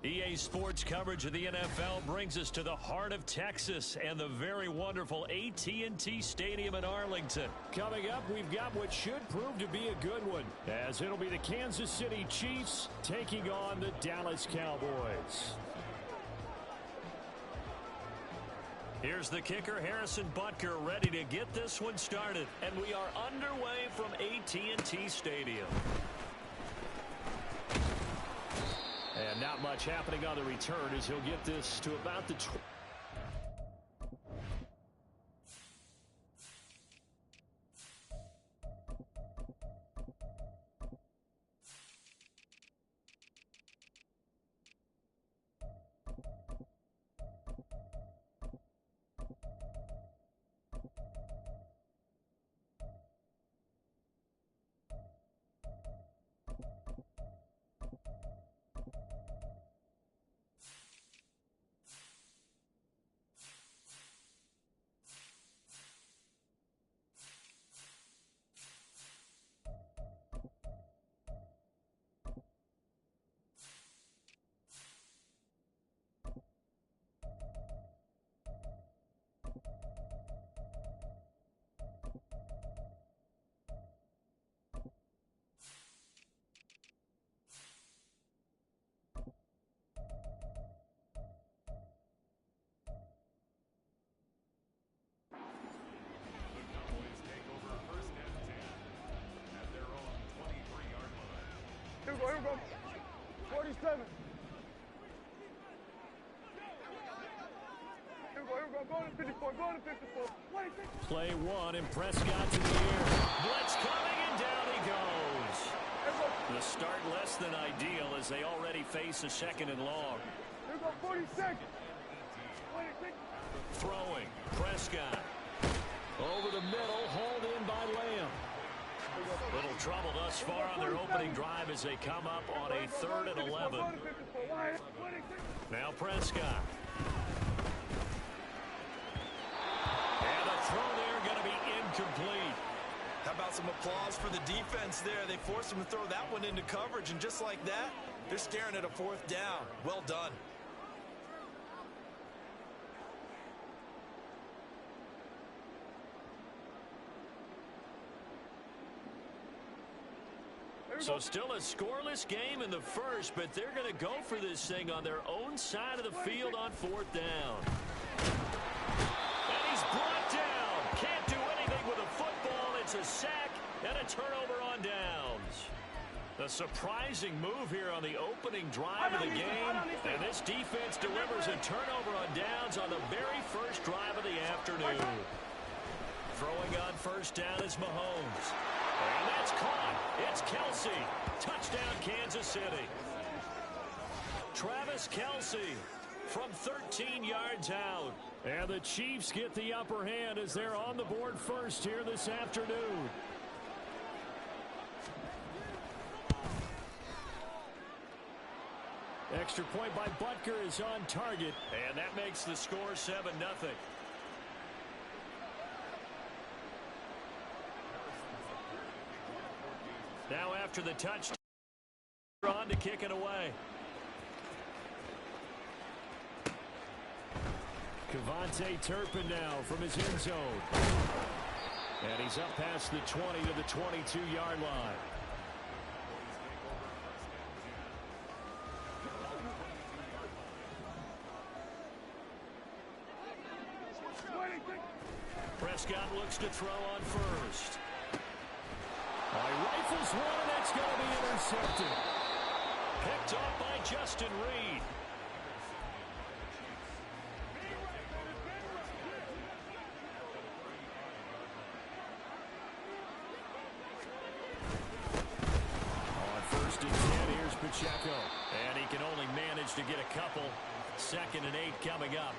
EA Sports coverage of the NFL brings us to the heart of Texas and the very wonderful AT&T Stadium in Arlington. Coming up, we've got what should prove to be a good one, as it'll be the Kansas City Chiefs taking on the Dallas Cowboys. Here's the kicker, Harrison Butker, ready to get this one started. And we are underway from AT&T Stadium. And not much happening on the return as he'll get this to about the 20. Here we go. 47. Here we go. Go to 54. Go to 54. Play one, and Prescott's in the air. Blitz coming, and down he goes. The start less than ideal as they already face a second and long. Here we go. 46. 26. Throwing. Prescott. Over the middle, hauled in by Lamb. Little trouble thus far on their opening drive as they come up on a 3rd and 11. Now Prescott. And a throw there going to be incomplete. How about some applause for the defense there? They forced him to throw that one into coverage, and just like that, they're staring at a 4th down. Well done. So still a scoreless game in the first, but they're going to go for this thing on their own side of the field on 4th down. And he's brought down. Can't do anything with a football. It's a sack and a turnover on downs. A surprising move here on the opening drive of the game. And this defense delivers a turnover on downs on the very first drive of the afternoon. Throwing on 1st down is Mahomes. And that's caught. It's Kelsey. Touchdown, Kansas City. Travis Kelsey from 13 yards out. And the Chiefs get the upper hand as they're on the board first here this afternoon. Extra point by Butker is on target. And that makes the score 7-0. Now after the touchdown, on to kick it away. Cavante Turpin now from his end zone. And he's up past the 20 to the 22-yard line. Prescott looks to throw on 1st. He rifles one, and that's going to be intercepted. Picked off by Justin Reed. On 1st and 10, here's Pacheco. And he can only manage to get a couple. 2nd and 8 coming up.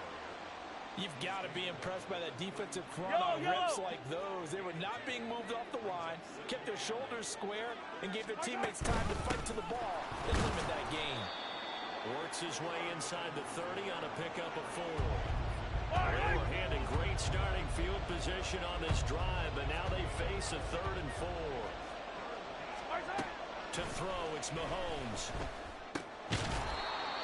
You've got to be impressed by that defensive front on rips like those. They were not being moved off the line, kept their shoulders square, and gave their teammates time to fight to the ball and limit that gain. Works his way inside the 30 on a pickup of 4. They were handed great starting field position on this drive, but now they face a 3rd and 4. To throw, it's Mahomes.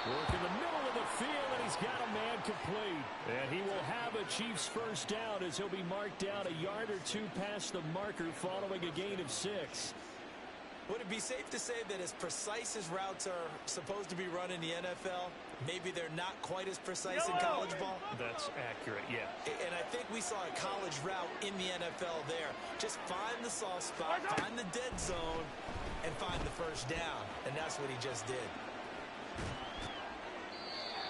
Work in the middle of the field, and he's got a man complete. And he will have a Chiefs first down as he'll be marked down a yard or two past the marker following a gain of 6. Would it be safe to say that as precise as routes are supposed to be run in the NFL, maybe they're not quite as precise in college ball? That's accurate, yeah. And I think we saw a college route in the NFL there. Just find the soft spot, find the dead zone, and find the first down. And that's what he just did.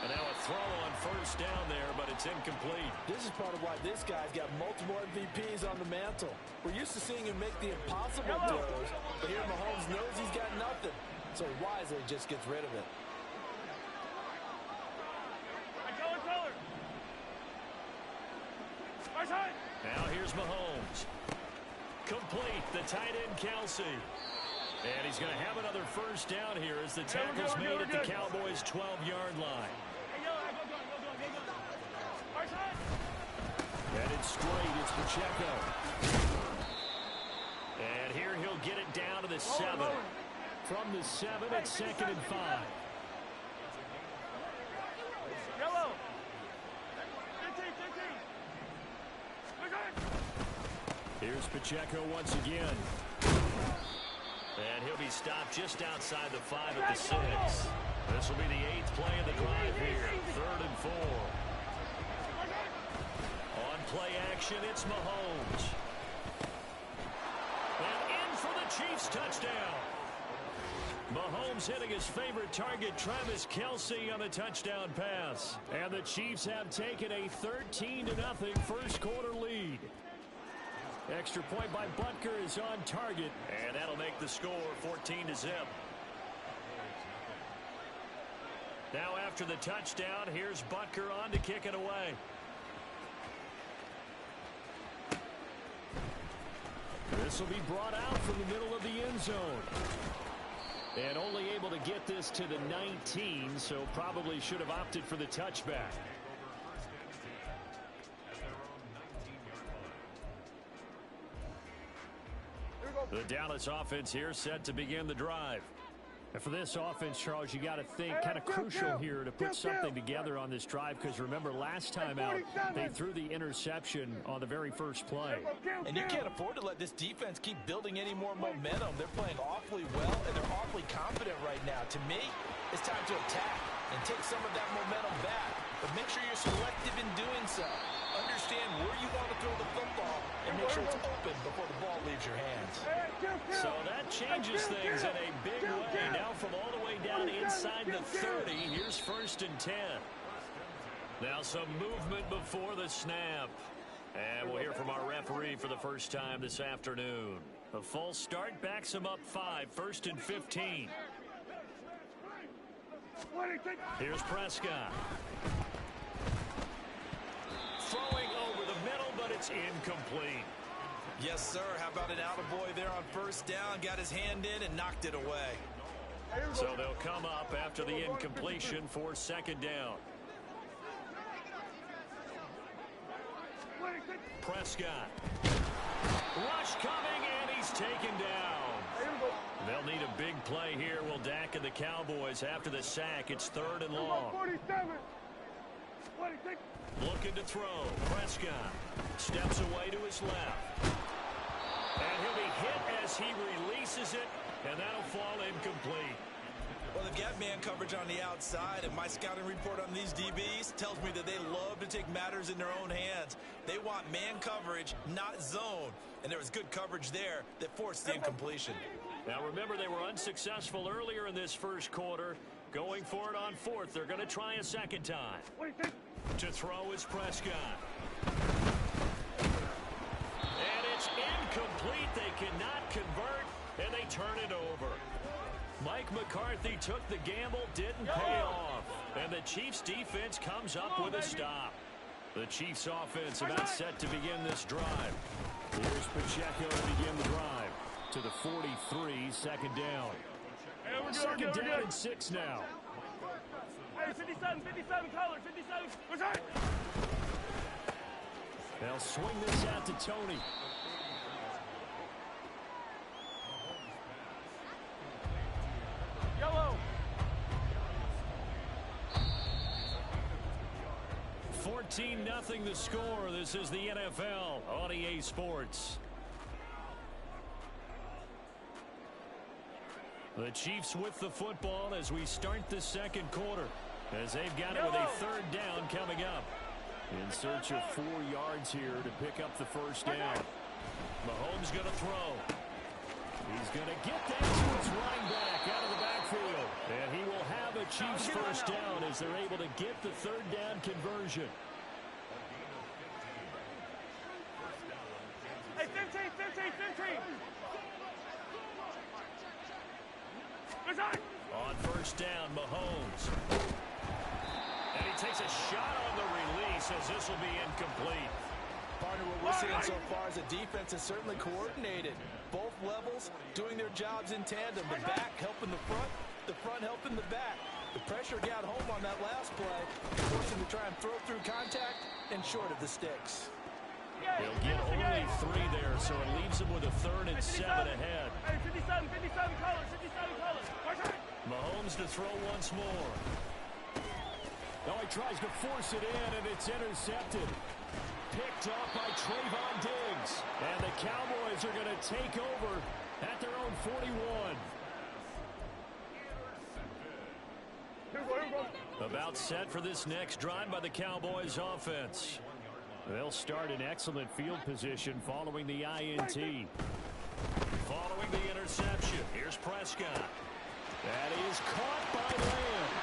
And now a throw on first down there, but it's incomplete. This is part of why this guy's got multiple MVPs on the mantle. We're used to seeing him make the impossible throws, but here Mahomes knows he's got nothing, so he wisely just gets rid of it. Now here's Mahomes. Complete, the tight end Kelsey. And he's going to have another first down here as the tackle's made at the Cowboys' 12-yard line. Headed straight, it's Pacheco. And here he'll get it down to the 7. From the 7, it's 2nd and 5. Yellow. 15. Here's Pacheco once again. And he'll be stopped just outside the 5 at the 6. This will be the 8th play of the drive here. 3rd and 4. On play action, it's Mahomes. And in for the Chiefs touchdown. Mahomes hitting his favorite target, Travis Kelce, on the touchdown pass. And the Chiefs have taken a 13-0 first quarter lead. Extra point by Butker is on target, and that'll make the score 14-0. Now after the touchdown, here's Butker on to kick it away. This will be brought out from the middle of the end zone. And only able to get this to the 19, so probably should have opted for the touchback. The Dallas offense here set to begin the drive. And for this offense, Charles, you got to think kind of crucial here to put something together on this drive, because remember last time out they threw the interception on the very first play. And you can't afford to let this defense keep building any more momentum. They're playing awfully well, and they're awfully confident right now. To me, it's time to attack and take some of that momentum back. But make sure you're selective in doing so. Understand where you want to throw the football and make sure it's open before the ball leaves your hands. So that changes things in a big way. Now from all the way down inside the 30, here's 1st and 10. Now some movement before the snap. And we'll hear from our referee for the first time this afternoon. A false start backs him up 5, 1st and 15. Here's Prescott. Throwing over the middle, but it's incomplete. Yes, sir. How about an attaboy there on first down? Got his hand in and knocked it away. So they'll come up after the incompletion for 2nd down. Prescott. Rush coming, and he's taken down. They'll need a big play here. Will Dak and the Cowboys after the sack. It's 3rd and long. Looking to throw. Prescott steps away to his left. And he'll be hit as he releases it, and that'll fall incomplete. Well, they've got man coverage on the outside, and my scouting report on these DBs tells me that they love to take matters in their own hands. They want man coverage, not zone. And there was good coverage there that forced the incompletion. Now, remember, they were unsuccessful earlier in this first quarter. Going for it on 4th. They're going to try a 2nd time. To throw is Prescott. And it's incomplete. They cannot convert, and they turn it over. Mike McCarthy took the gamble, didn't pay off. And the Chiefs defense comes up with a stop. The Chiefs offense about set to begin this drive. Here's Pacheco to begin the drive. To the 43, 2nd down. 2nd down and 6 now. Hey, 57, color, 57. They'll swing this out to Tony. Yellow. 14-0 the score. This is the NFL on EA Sports. The Chiefs with the football as we start the second quarter, as they've got it with a third down coming up. In search of 4 yards here to pick up the first down. Mahomes going to throw. He's going to get that to his running back out of the backfield. And he will have a Chiefs first down as they're able to get the third down conversion. Hey, 15. On first down, Mahomes. And he takes a shot on the release as this will be incomplete. Partner, what we're seeing so far is the defense is certainly coordinated. Both levels doing their jobs in tandem. The back helping the front helping the back. The pressure got home on that last play, forcing him to try and throw through contact and short of the sticks. He'll get only 3 there, so it leaves him with a 3rd and 7 ahead. Hey, 57 colors. Mahomes to throw once more. Oh, he tries to force it in, and it's intercepted. Picked up by Trayvon Diggs. And the Cowboys are going to take over at their own 41. About set for this next drive by the Cowboys offense. They'll start in excellent field position following the INT. Following the interception, here's Prescott. That is caught by Lamb.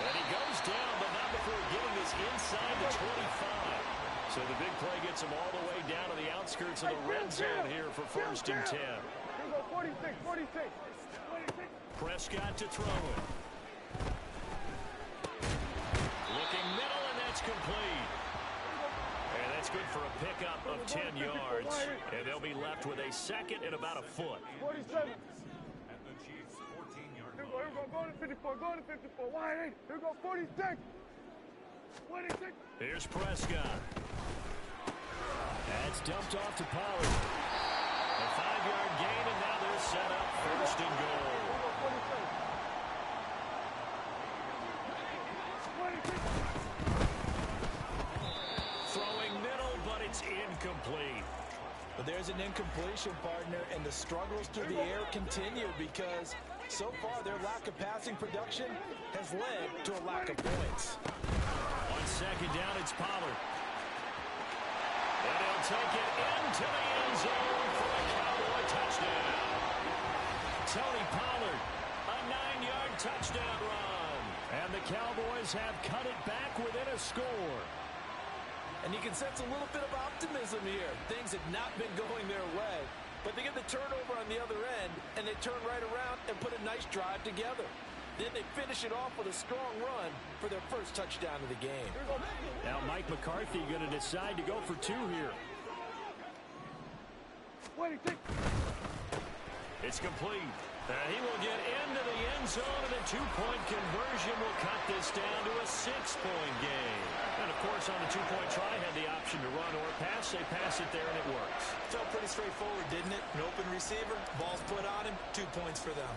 And he goes down, but not before getting this inside the 25. So the big play gets him all the way down to the outskirts of the red zone here for 1st and 10. 46. Prescott to throw it. Looking middle, and that's complete. And that's good for a pickup of 10 yards. And they'll be left with a 2nd and about a foot. 47. Here we go, going to 54, wide 8. Here we go, 46. 46. Here's Prescott. That's dumped off to Pollard. A 5-yard gain, and now they're set up 1st and goal. Throwing middle, but it's incomplete. But there's an incompletion, partner, and the struggles through the air continue because so far their lack of passing production has led to a lack of points. On 2nd down, it's Pollard. And he'll take it into the end zone for a Cowboy touchdown. Tony Pollard, a 9-yard touchdown run. And the Cowboys have cut it back within a score. And you can sense a little bit of optimism here. Things have not been going their way. But they get the turnover on the other end, and they turn right around and put a nice drive together. Then they finish it off with a strong run for their first touchdown of the game. Now Mike McCarthy going to decide to go for 2 here. It's complete. He will get into the end zone, and a 2-point conversion will cut this down to a 6-point game. And, of course, on the 2-point try, had the option to run or pass. They pass it there, and it works. Felt pretty straightforward, didn't it? An open receiver, ball's put on him, 2 points for them.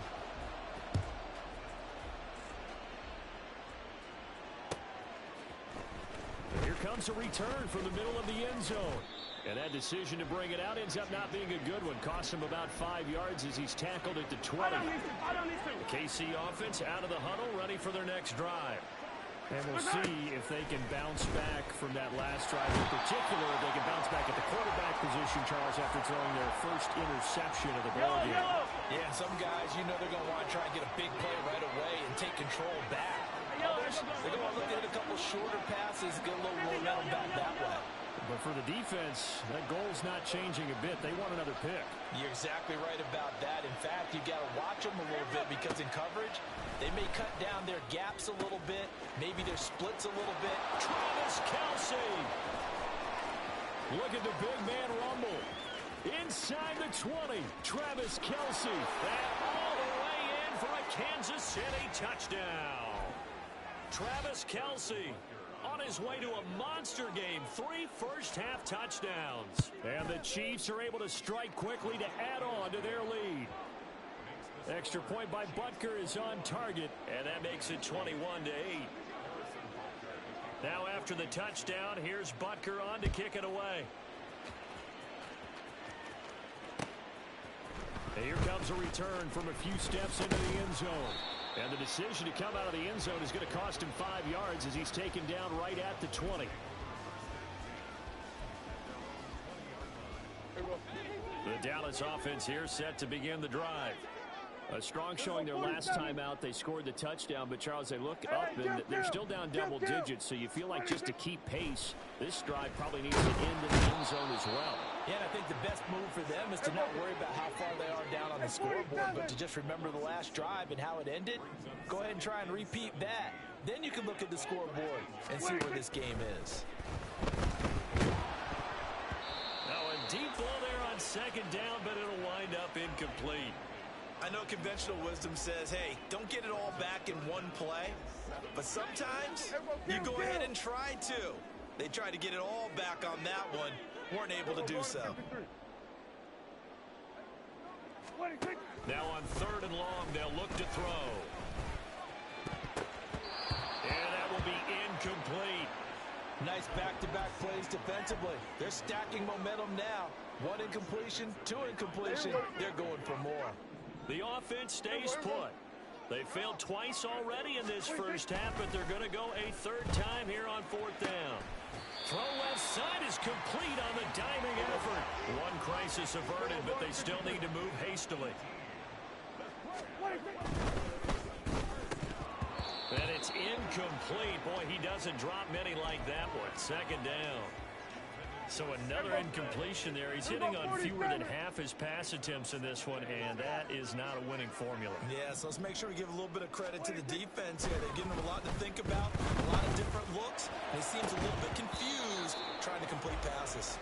Here comes a return from the middle of the end zone. And that decision to bring it out ends up not being a good one. Cost him about 5 yards as he's tackled at the 20. The KC offense out of the huddle, ready for their next drive. And we'll see if they can bounce back from that last drive. In particular, if they can bounce back at the quarterback position, Charles, after throwing their first interception of the ball game. Yeah, some guys, you know they're going to want to try and get a big play right away and take control back. Others, they're going to look at a couple shorter passes, get a little momentum back that way. But for the defense, that goal's not changing a bit. They want another pick. You're exactly right about that. In fact, you've got to watch them a little bit because in coverage, they may cut down their gaps a little bit, maybe their splits a little bit. Travis Kelce. Look at the big man rumble. Inside the 20, Travis Kelce. And all the way in for a Kansas City touchdown. Travis Kelce on his way to a monster game. 3 first-half touchdowns. And the Chiefs are able to strike quickly to add on to their lead. Extra point by Butker is on target, and that makes it 21-8. Now after the touchdown, here's Butker on to kick it away. And here comes a return from a few steps into the end zone. And the decision to come out of the end zone is going to cost him 5 yards as he's taken down right at the 20. The Dallas offense here set to begin the drive. A strong showing their last time out. They scored the touchdown, but Charles, they look up and they're still down double digits, so you feel like just to keep pace, this drive probably needs to end in the end zone as well. Yeah, and I think the best move for them is to not worry about how far they are down on the scoreboard, but to just remember the last drive and how it ended. Go ahead and try and repeat that. Then you can look at the scoreboard and see where this game is. Now a deep ball there on second down, but it'll wind up incomplete. I know conventional wisdom says, hey, don't get it all back in one play. But sometimes you go ahead and try to. They tried to get it all back on that one. Weren't able to do so. Now on 3rd and long, they'll look to throw. And that will be incomplete. Nice back-to-back plays defensively. They're stacking momentum now. 1 incompletion, 2 incompletion. They're going for more. The offense stays put. They failed twice already in this first half, but they're going to go a 3rd time here on 4th down. Throw left side is complete on the diving effort. One crisis averted, but they still need to move hastily. And it's incomplete. Boy, he doesn't drop many like that one. 2nd down. So another incompletion there. He's hitting on fewer than half his pass attempts in this one, and that is not a winning formula. Yeah, so let's make sure we give a little bit of credit to the defense here. They're giving them a lot to think about, a lot of different looks, and he seems a little bit confused trying to complete passes.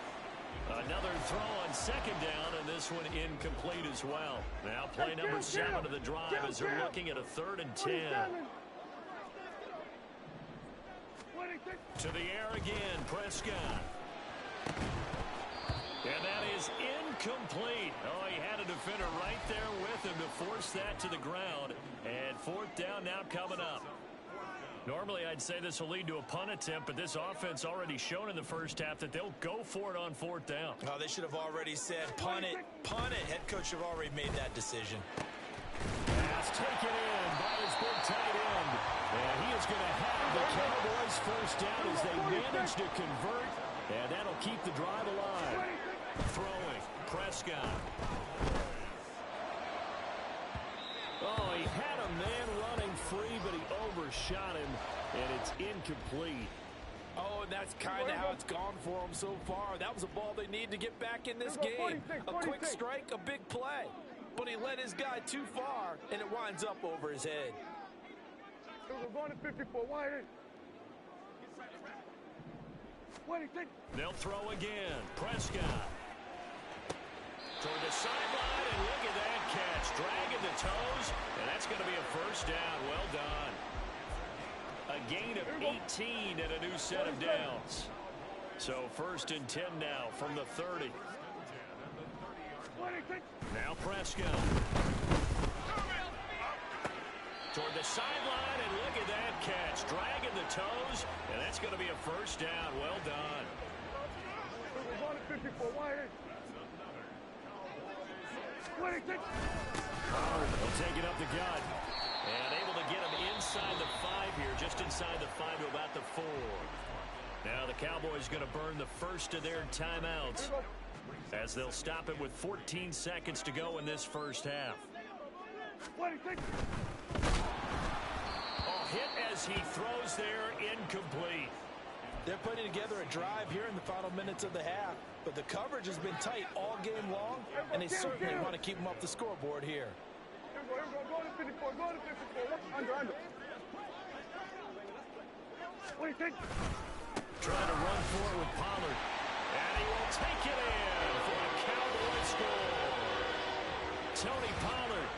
Another throw on 2nd down, and this one incomplete as well. Now play number 7 of the drive as they're looking at a 3rd and 10. To the air again, Prescott. And that is incomplete. Oh, he had a defender right there with him to force that to the ground. And 4th down now coming up. Normally, I'd say this will lead to a punt attempt, but this offense already shown in the first half that they'll go for it on 4th down. Oh, they should have already said, punt it, punt it. Head coach have already made that decision. Pass taken in by his big tight end. And he is going to have the Cowboys 1st down as they manage to convert. And that'll keep the drive alive. Throwing, Prescott. Oh, he had a man running free, but he overshot him, and it's incomplete. Oh, and that's kind of how it's gone for them so far. That was a ball they need to get back in this game. A quick strike, a big play. But he led his guy too far, and it winds up over his head. We're going to 54. Wide. They'll throw again. Prescott. Toward the sideline, and look at that catch. Dragging the toes, and that's going to be a 1st down. Well done. A gain of 18 and a new set of downs. So 1st and 10 now from the 30. Now Prescott. Toward the sideline, and look at that catch. Dragging the toes, and that's going to be a 1st down. Well done. They'll take it up the gut. And able to get him inside the 5 here, just inside the 5 to about the 4. Now the Cowboys going to burn the first of their timeouts as they'll stop it with 14 seconds to go in this first half. Hit as he throws there, incomplete. They're putting together a drive here in the final minutes of the half, but the coverage has been tight all game long, and they certainly want to keep them up the scoreboard here. Go to 54, go to 54. Under. What do you think? Trying to run for it with Pollard. And he will take it in for a Cowboy score. Tony Pollard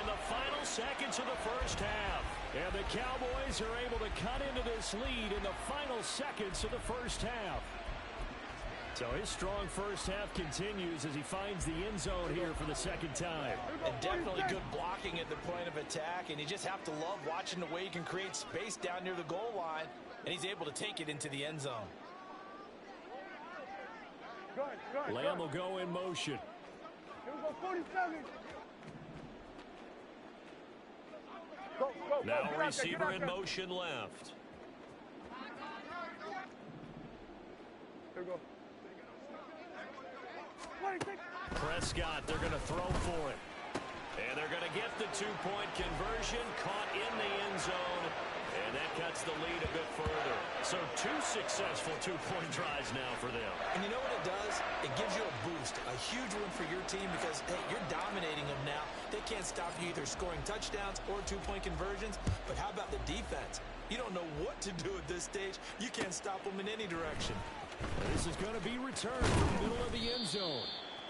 in the final seconds of the first half. And the Cowboys are able to cut into this lead in the final seconds of the first half. So his strong first half continues as he finds the end zone here for the second time. And definitely good blocking at the point of attack, and you just have to love watching the way he can create space down near the goal line, and he's able to take it into the end zone. Lamb will go in motion. Here we go, 47. Go, Now get out receiver there, in motion left. Here we go. Prescott, they're going to throw for it. And they're going to get the two-point conversion, caught in the end zone. And that cuts the lead a bit further. So 2 successful two-point tries now for them. And you know what it does? It gives you a boost, a huge win for your team because, hey, you're dominating them now. They can't stop you either scoring touchdowns or two-point conversions. But how about the defense? You don't know what to do at this stage. You can't stop them in any direction. This is going to be returned from the middle of the end zone.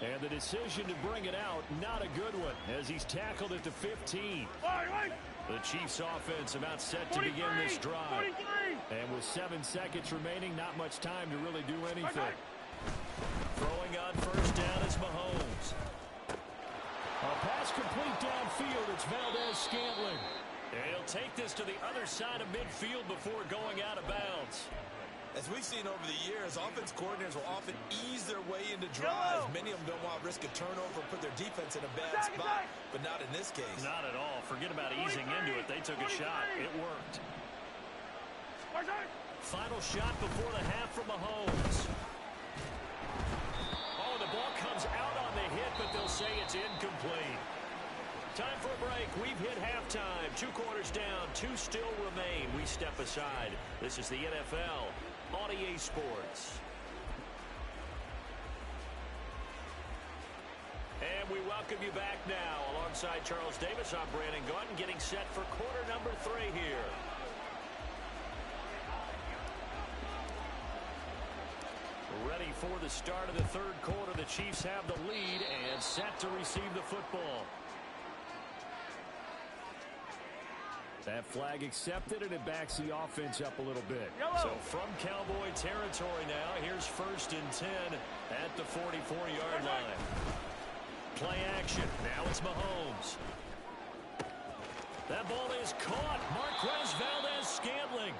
And the decision to bring it out, not a good one, as he's tackled at the 15. The Chiefs' offense about set to begin this drive. And with 7 seconds remaining, not much time to really do anything. Throwing on first down is Mahomes. A pass complete downfield. It's Valdez-Scantling. And he'll take this to the other side of midfield before going out of bounds. As we've seen over the years, offense coordinators will often ease their way into drives. Many of them don't want to risk a turnover and put their defense in a bad spot, but not in this case. Not at all. Forget about easing into it. They took a shot. It worked. Final shot before the half from Mahomes. Oh, the ball comes out on the hit, but they'll say it's incomplete. Time for a break. We've hit halftime. 2 quarters down. 2 still remain. We step aside. This is the NFL on EA Sports. And we welcome you back now. Alongside Charles Davis, I'm Brandon Gordon, getting set for quarter number 3 here. Ready for the start of the third quarter. The Chiefs have the lead and set to receive the football. That flag accepted, and it backs the offense up a little bit. So from Cowboy territory now, here's 1st and 10 at the 44-yard line. Play action. Now it's Mahomes. That ball is caught. Marquez Valdez-Scantling.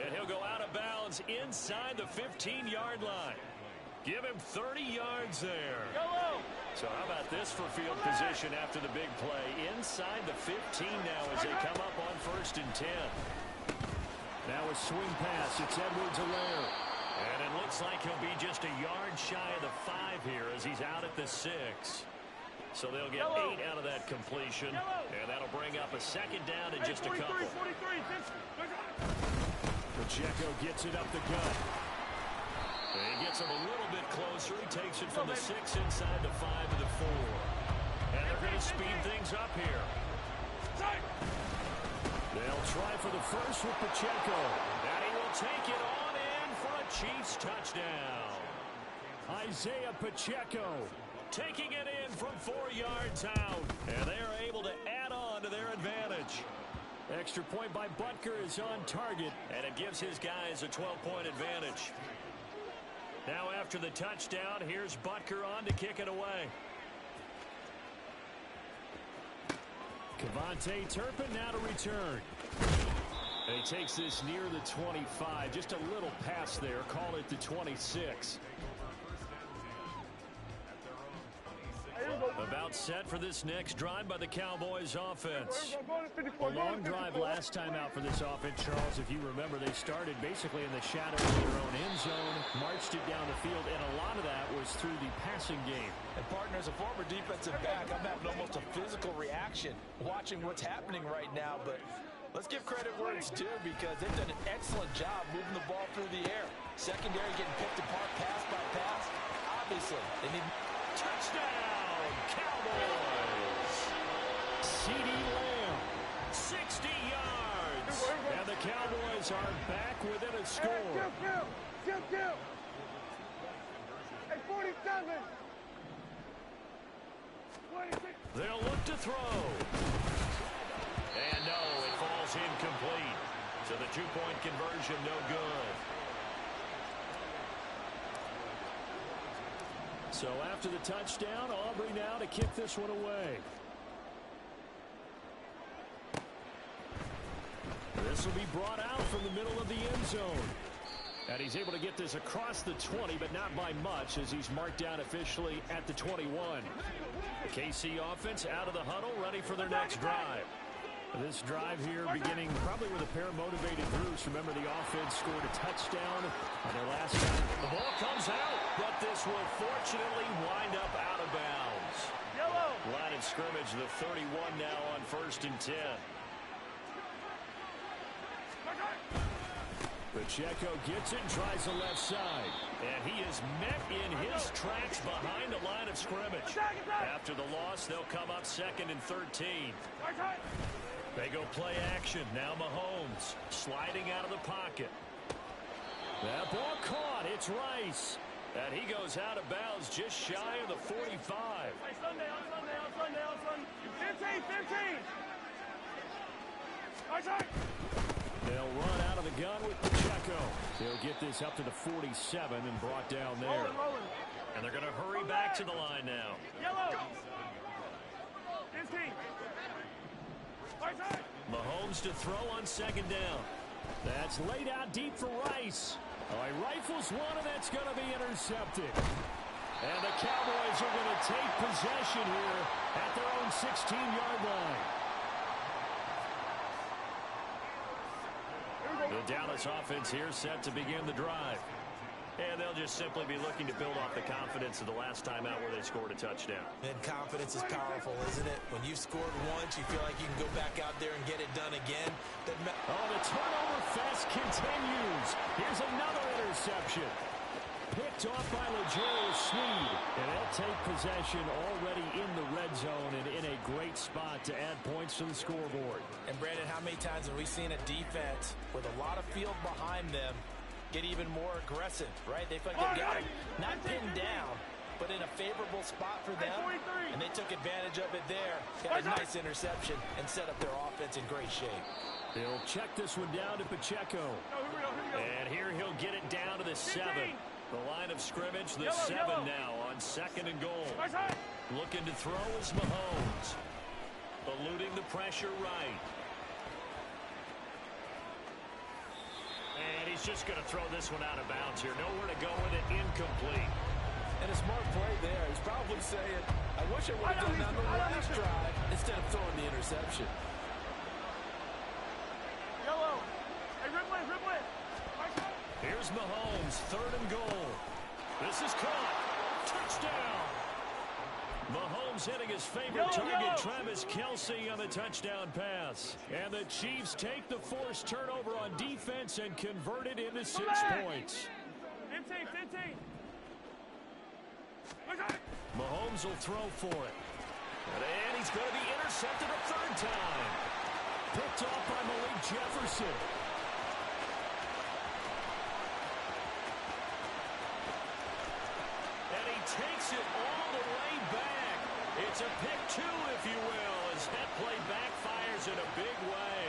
And he'll go out of bounds inside the 15-yard line. Give him 30 yards there. So how about this for field position after the big play? Inside the 15 now as they come up on 1st and 10. Now a swing pass. It's Edwards-Helaire. And it looks like he'll be just a yard shy of the 5 here as he's out at the 6. So they'll get 8 out of that completion. And that'll bring up a second down in just a couple. Pacheco gets it up the gut. He gets him a little bit closer. He takes it from the 6 inside the 5 to the 4. And they're going to speed things up here. They'll try for the first with Pacheco. And he will take it on in for a Chiefs touchdown. Isaiah Pacheco taking it in from 4 yards out. And they are able to add on to their advantage. Extra point by Butker is on target. And it gives his guys a 12-point advantage. Now after the touchdown, here's Butker on to kick it away. Kevontae Turpin now to return. And he takes this near the 25. Just a little pass there. Call it the 26. About set for this next drive by the Cowboys offense. A long drive last time out for this offense, Charles. If you remember, they started basically in the shadow of their own end zone, marched it down the field, and a lot of that was through the passing game. And partner, as a former defensive back, I'm having almost a physical reaction watching what's happening right now. But let's give credit where it's due because they've done an excellent job moving the ball through the air. Secondary getting picked apart pass by pass. Obviously, they need touchdown. Cowboys. CeeDee Lamb. 60 yards. And the Cowboys are back within a score. Kill. Hey, 47. They'll look to throw. And no, it falls incomplete. So the 2-point conversion no good. So after the touchdown, Aubrey now to kick this one away. This will be brought out from the middle of the end zone. And he's able to get this across the 20, but not by much, as he's marked down officially at the 21. The KC offense out of the huddle, ready for their next drive. This drive here beginning probably with a pair of motivated Bruce. Remember, the offense scored a touchdown on their last time. The ball comes out, but this will fortunately wind up out of bounds. Line of scrimmage, the 31 now on 1st and 10. Pacheco gets it and tries the left side. And he is met in his tracks behind the line of scrimmage. After the loss, they'll come up 2nd and 13. They go play action. Now Mahomes sliding out of the pocket. That ball caught. It's Rice. And he goes out of bounds just shy of the 45. Hey, Sunday. 15. They'll run out of the gun with Pacheco. They'll get this up to the 47 and brought down there. Rolling. And they're going to hurry back to the line now. Yellow. 15. Mahomes to throw on 2nd down. That's laid out deep for Rice. Oh, he rifles one, and that's going to be intercepted. And the Cowboys are going to take possession here at their own 16-yard line. The Dallas offense here set to begin the drive. And they'll just simply be looking to build off the confidence of the last time out where they scored a touchdown. And confidence is powerful, isn't it? When you've scored once, you feel like you can go back out there and get it done again. Oh, the turnover fest continues. Here's another interception. Picked off by L'Jarius Sneed. And they'll take possession already in the red zone and in a great spot to add points to the scoreboard. And, Brandon, how many times have we seen a defense with a lot of field behind them get even more aggressive, right? They feel like they've got it not pinned down, but in a favorable spot for them. And they took advantage of it there. Got a nice interception and set up their offense in great shape. They'll check this one down to Pacheco. And here he'll get it down to the 7. The line of scrimmage, the 7 now on 2nd and goal. Looking to throw is Mahomes. Eluding the pressure right. And he's just going to throw this one out of bounds here. Nowhere to go with it. Incomplete. And a smart play there. He's probably saying, I wish I would have done that on the last drive instead of throwing the interception. Yellow. Hey, Ripley. Here's Mahomes, 3rd and goal. This is caught. Touchdown. Mahomes hitting his favorite target, Travis Kelce, on the touchdown pass. And the Chiefs take the forced turnover on defense and convert it into 6 points. 15. Mahomes will throw for it. And he's going to be intercepted a 3rd time. Picked off by Malik Jefferson. And he takes it all the way back. It's a pick 2, if you will, as that play backfires in a big way.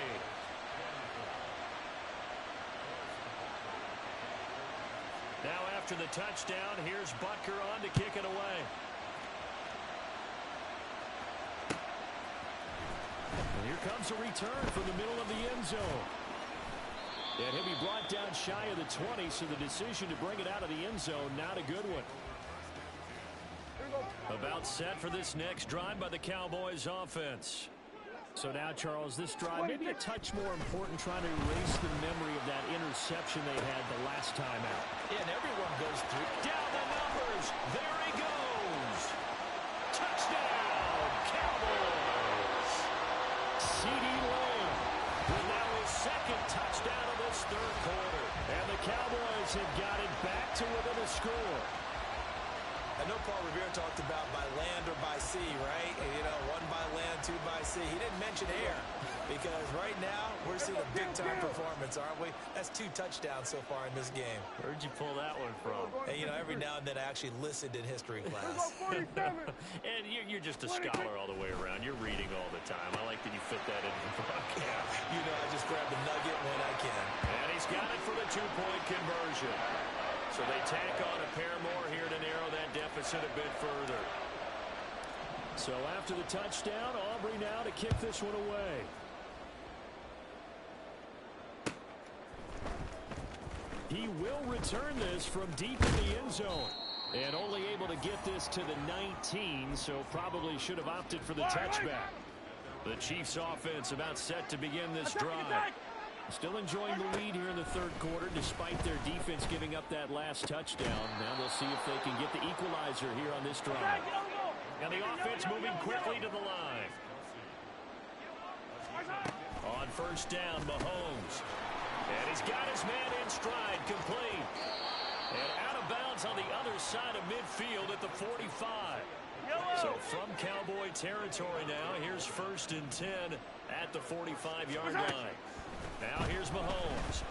Now after the touchdown, here's Butker on to kick it away. And here comes a return from the middle of the end zone. And he'll be brought down shy of the 20, so the decision to bring it out of the end zone, not a good one. About set for this next drive by the Cowboys offense. So now, Charles, this drive maybe a touch more important, trying to erase the memory of that interception they had the last time out. Yeah, and everyone goes through. Down the numbers. There he goes. Touchdown, Cowboys. CeeDee Lamb With now his 2nd touchdown of this 3rd quarter. and the Cowboys have got it back to within a score. I know Paul Revere talked about by land or by sea, right? And, you know, 1 by land, 2 by sea. He didn't mention air because right now we're seeing a big-time performance, aren't we? That's 2 touchdowns so far in this game. Where'd you pull that one from? And, you know, every now and then I actually listened in history class. And you're just a scholar all the way around. You're reading all the time. I like that you fit that into the broadcast. You know, I just grab the nugget when I can. And he's got it for the 2-point conversion. So they tack on a pair more here to narrow that deficit a bit further. So after the touchdown, Aubrey now to kick this one away. He will return this from deep in the end zone. And only able to get this to the 19, so probably should have opted for the touchback. The Chiefs offense about set to begin this drive. Still enjoying the lead here in the third quarter despite their defense giving up that last touchdown. Now they'll see if they can get the equalizer here on this drive. And the offense moving quickly to the line. On first down, Mahomes. And he's got his man in stride, complete. And out of bounds on the other side of midfield at the 45. So from Cowboy territory now, here's 1st and 10 at the 45-yard line. Now here's Mahomes.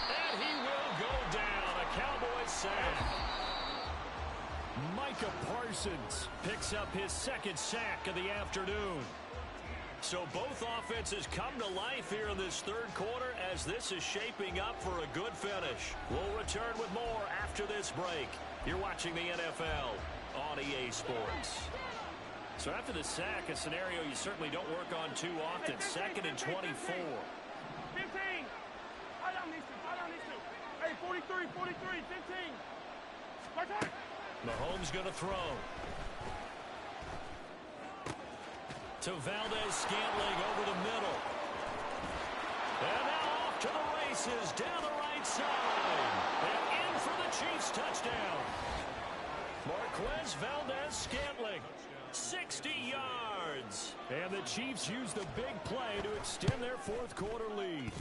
And he will go down. A Cowboy sack. Micah Parsons picks up his 2nd sack of the afternoon. So both offenses come to life here in this third quarter as this is shaping up for a good finish. We'll return with more after this break. You're watching the NFL on EA Sports. So after the sack, a scenario you certainly don't work on too often. 2nd and 24. 15. I don't need to. Hey, 43, 15. Mahomes going to throw. To Valdez-Scantling over the middle. And now off to the races down the right side. And in for the Chiefs touchdown. Marquez Valdez-Scantling, 60 yards. And the Chiefs use the big play to extend their fourth quarter lead.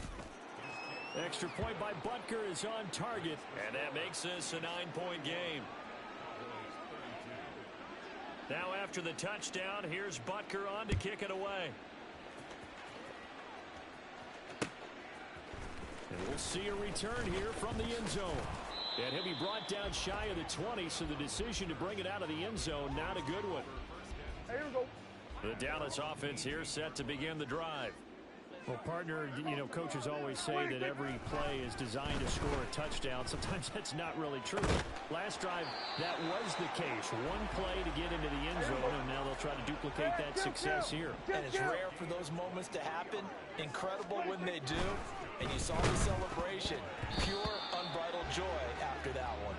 Extra point by Butker is on target. And that makes this a 9-point game. Now after the touchdown, here's Butker on to kick it away. And we'll see a return here from the end zone. And he'll be brought down shy of the 20, so the decision to bring it out of the end zone, not a good one. Hey, here we go. The Dallas offense here set to begin the drive. Well, partner, you know, coaches always say that every play is designed to score a touchdown. Sometimes that's not really true. Last drive, that was the case. One play to get into the end zone, and now they'll try to duplicate that success here. And it's rare for those moments to happen. Incredible when they do. And you saw the celebration. Pure, unbridled joy after that one.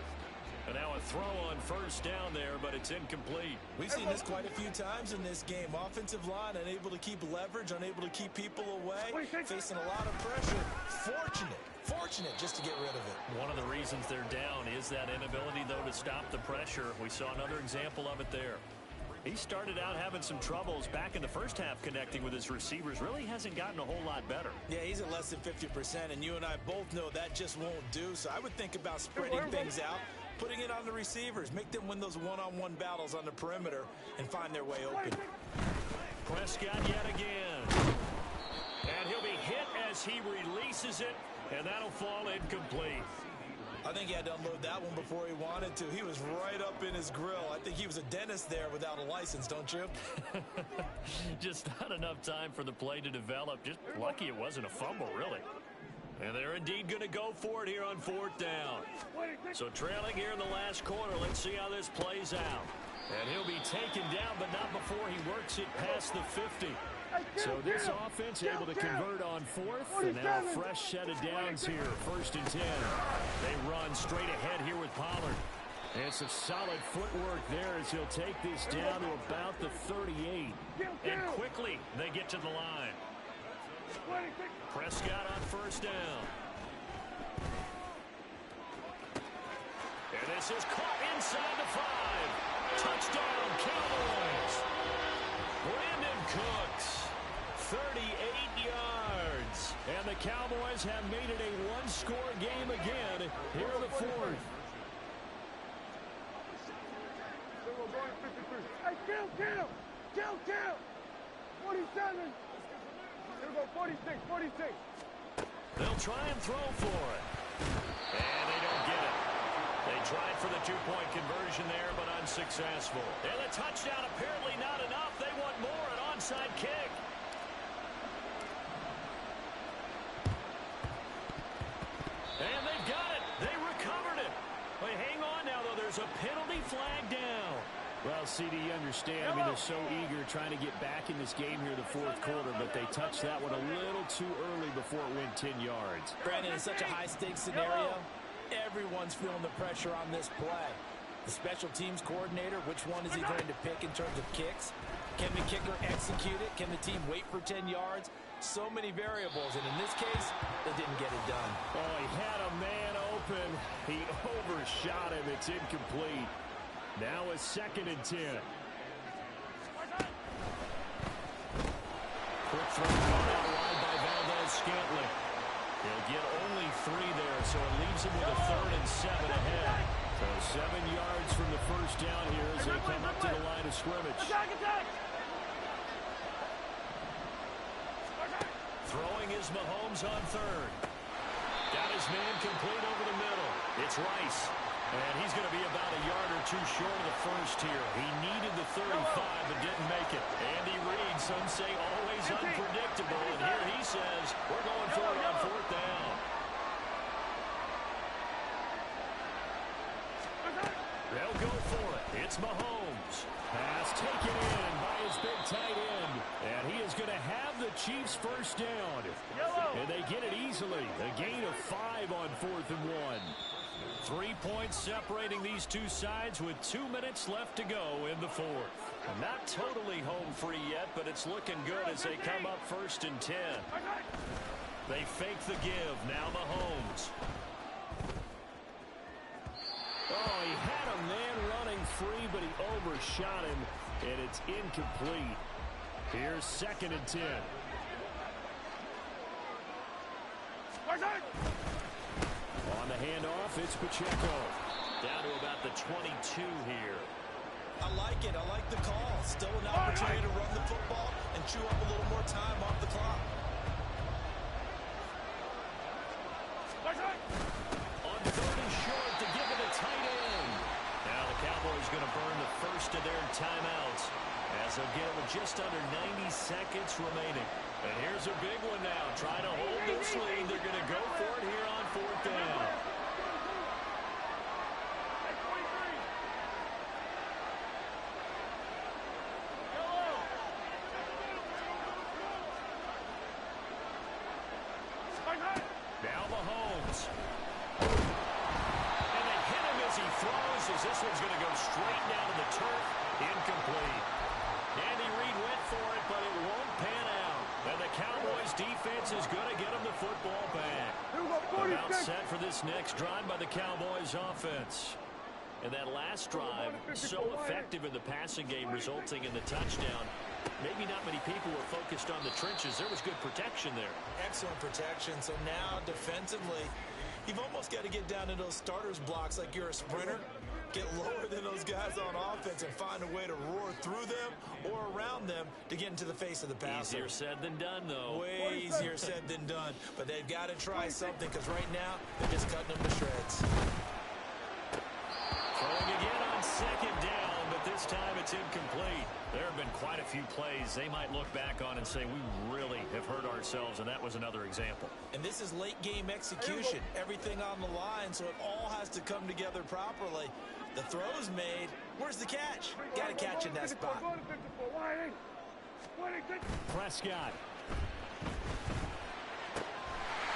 And now a throw on first down there, but it's incomplete. We've seen this quite a few times in this game. Offensive line unable to keep leverage, unable to keep people away, facing a lot of pressure. Fortunate just to get rid of it. One of the reasons they're down is that inability, though, to stop the pressure. We saw another example of it there. He started out having some troubles back in the first half connecting with his receivers. Really hasn't gotten a whole lot better. Yeah, he's at less than 50%, and you and I both know that just won't do. So I would think about spreading things out, putting it on the receivers, make them win those one-on-one battles on the perimeter and find their way open. Prescott yet again. And he'll be hit as he releases it, and that'll fall incomplete. I think he had to unload that one before he wanted to. He was right up in his grill. I think he was a dentist there without a license, don't you? Just not enough time for the play to develop. Just lucky it wasn't a fumble, really. And they're indeed going to go for it here on 4th down. So trailing here in the last quarter, let's see how this plays out. And he'll be taken down, but not before he works it past the 50. So this offense able to convert on 4th, and now a fresh set of downs here, 1st and 10. They run straight ahead here with Pollard. And some solid footwork there as he'll take this down to about the 38. And quickly they get to the line. Prescott on first down. And this is caught inside the 5. Touchdown, Cowboys. Brandon Cooks, 38 yards. And the Cowboys have made it a one-score game again here in the 4th. Hey, kill! 47! Here we go, 46. They'll try and throw for it. And they don't get it. They tried for the 2-point conversion there, but unsuccessful. And the touchdown apparently not enough. They want more, an onside kick. And they've got it. They recovered it. They a penalty flag down. Well, CD, you understand. I mean, they're so eager trying to get back in this game here in the fourth quarter, but they touched that one a little too early before it went 10 yards. Brandon, in such a high-stakes scenario, everyone's feeling the pressure on this play. The special teams coordinator, which one is he going to pick in terms of kicks? Can the kicker execute it? Can the team wait for 10 yards? So many variables, and in this case, they didn't get it done. Oh, he had a man open. He overshot him. It's incomplete. Now a 2nd and 10. Quick throw out wide by Valdez-Scantling. He'll get only 3 there, so it leaves him with a 3rd and 7 ahead. So 7 yards from the first down here as they come up to the line of scrimmage. Throwing is Mahomes on 3rd. Got his man complete over the middle. It's Rice. And he's going to be about a yard or 2 short of the first here. He needed the 35 but didn't make it. Andy Reid, some say always unpredictable. And here he says, we're going for it on 4th down. They'll go for it. It's Mahomes. Pass taken in by his big tight end. And he is going to have the Chiefs' first down. And they get it easily. A gain of 5 on 4th and 1. 3 points separating these two sides with 2 minutes left to go in the 4th. Not totally home free yet, but it's looking good as they come up 1st and 10. They fake the give. Now Mahomes. Oh, he had a man running free, but he overshot him, and it's incomplete. Here's 2nd and 10. On the handoff, it's Pacheco. Down to about the 22 here. I like it. I like the call. Still an opportunity to run the football and chew up a little more time off the clock. On 3rd and short to give it a tight end. Now the Cowboys going to burn the first of their timeouts as they'll get it with just under 90 seconds remaining. And here's a big one now. Trying to hold this lead. They're going to go for it here on 4th down. Now Mahomes. And they hit him as he throws, as this one's going to go straight down to the turf. Incomplete. Andy Reid went for it, but it won't pan out. And the Cowboys defense is going to get him the football back. About set for this next drive by the Cowboys offense. And that last drive, so effective in the passing game, resulting in the touchdown. Maybe not many people were focused on the trenches. There was good protection there. Excellent protection. So now defensively, you've almost got to get down to those starters blocks like you're a sprinter. Get lower than those guys on offense and find a way to roar through them or around them to get into the face of the passer. Easier said than done, though. Way easier said than done. But they've got to try something because right now they're just cutting them to shreds. Throwing again on 2nd down, but this time it's incomplete. There have been quite a few plays they might look back on and say, we really have hurt ourselves, and that was another example. And this is late game execution. Everything on the line, so it all has to come together properly. The throw's made. Where's the catch? Got to catch in that spot. Prescott.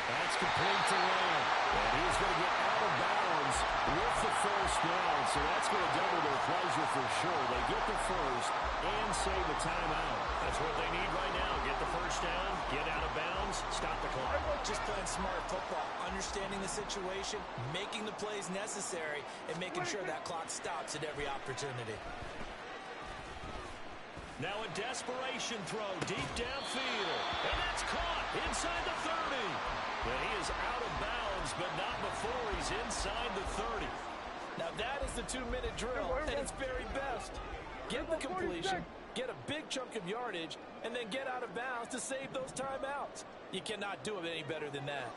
That's complete to Lamb. And he's going to get out of bounds with the first down. So that's going to double their pleasure for sure. They get the first and save the timeout. That's what they need right now. Get the first down, get out of bounds, stop the clock. Just playing smart football, understanding the situation, making the plays necessary, and making sure that clock stops at every opportunity. Now a desperation throw deep downfield. And that's caught inside the 30. And he is out of bounds, but not before he's inside the 30. Now that is the 2-minute drill at its very best. Get the completion, get a big chunk of yardage, and then get out of bounds to save those timeouts. You cannot do it any better than that.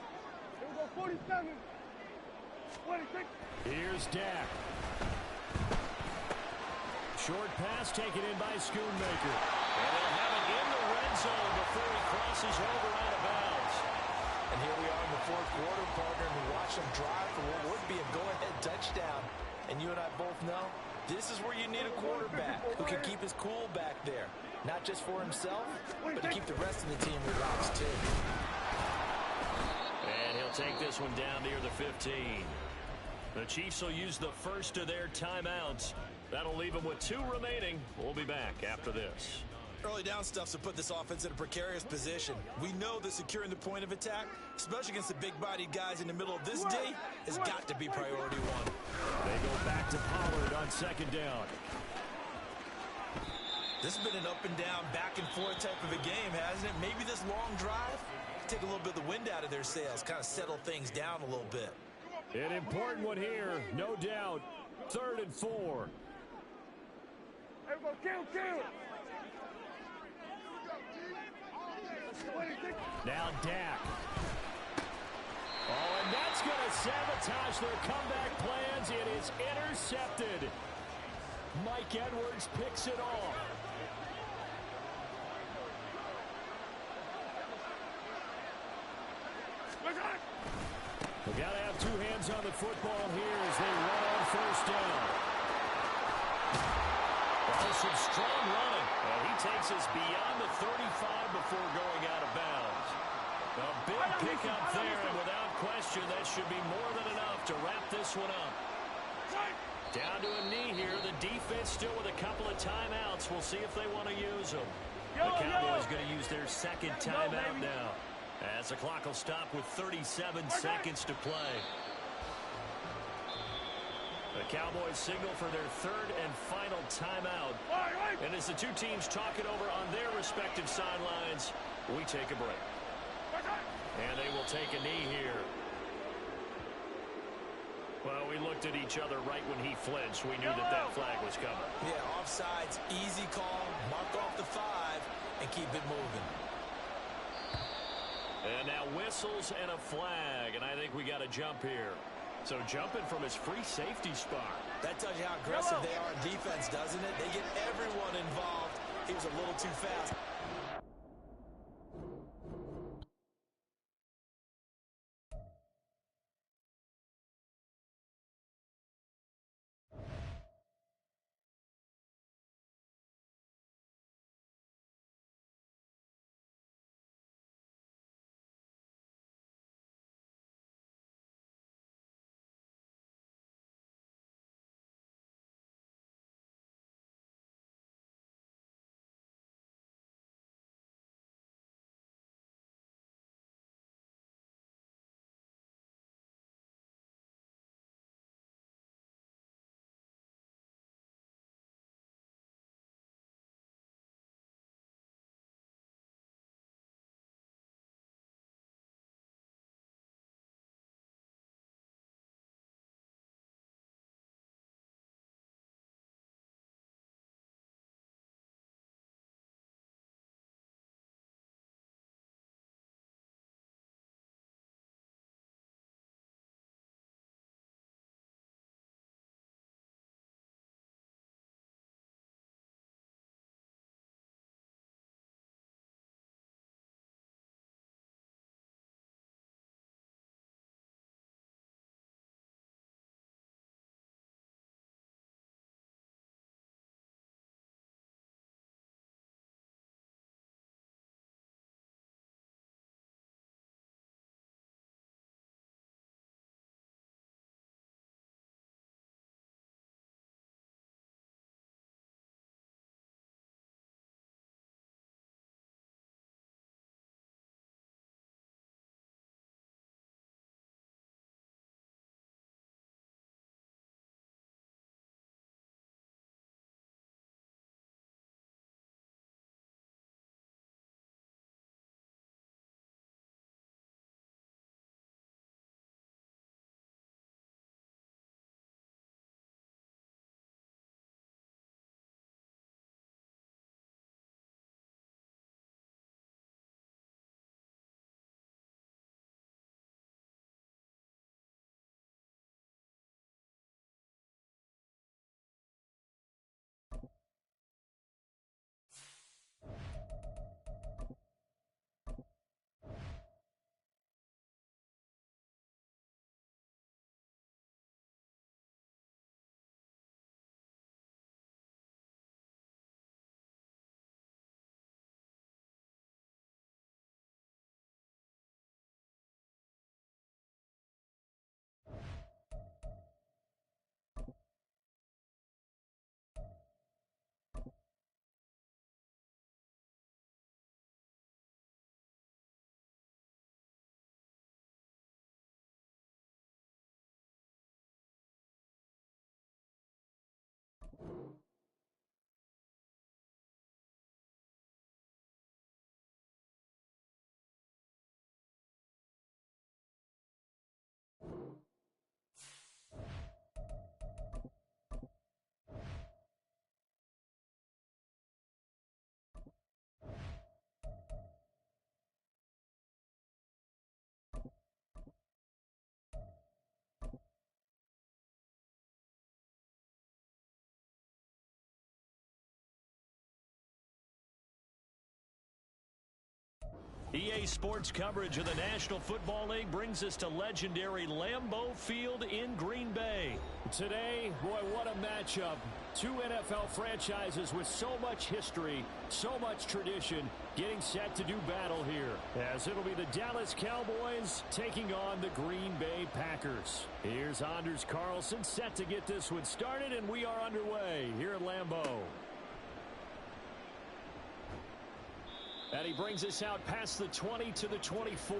Here's Dak. Short pass taken in by Schoonmaker. And they'll have it in the red zone before he crosses over out of bounds. And here we are in the fourth quarter, partner, and we watch them drive for what would be a go-ahead touchdown. And you and I both know this is where you need a quarterback who can keep his cool back there. Not just for himself, but to keep the rest of the team relaxed too. And he'll take this one down near the 15. The Chiefs will use the first of their timeouts. That'll leave them with 2 remaining. We'll be back after this. Early down stuffs to put this offense in a precarious position. We know that securing the point of attack, especially against the big-bodied guys in the middle of this D, has got to be priority 1. They go back to Pollard on 2nd down. This has been an up-and-down, back-and-forth type of a game, hasn't it? Maybe this long drive, take a little bit of the wind out of their sails, kind of settle things down a little bit. An important one here, no doubt. 3rd and 4. Everybody, kill. Now Dak. Oh, and that's going to sabotage their comeback plans. It is intercepted. Mike Edwards picks it off. We've got to have 2 hands on the football here as they run on 1st down. Oh, some strong running. Well, he takes us beyond the 35 before going out of bounds. A big pickup there, and without question, that should be more than enough to wrap this one up. Down to a knee here. The defense still with a couple of timeouts. We'll see if they want to use them. The Cowboys going to use their 2nd timeout now, as the clock will stop with 37 seconds to play. The Cowboys signal for their 3rd and final timeout. And as the 2 teams talk it over on their respective sidelines, we take a break. And they will take a knee here. Well, we looked at each other right when he flinched. We knew that flag was coming. Yeah, offsides, easy call, mark off the 5, and keep it moving. And now whistles and a flag, and I think we got a jump here. So jumping from his free safety spot. That tells you how aggressive they are on defense, doesn't it? They get everyone involved. He was a little too fast. EA Sports coverage of the National Football League brings us to legendary Lambeau Field in Green Bay. Today, boy, what a matchup. Two NFL franchises with so much history, so much tradition, getting set to do battle here. As it'll be the Dallas Cowboys taking on the Green Bay Packers. Here's Anders Carlson set to get this one started, and we are underway here at Lambeau. And he brings us out past the 20 to the 24.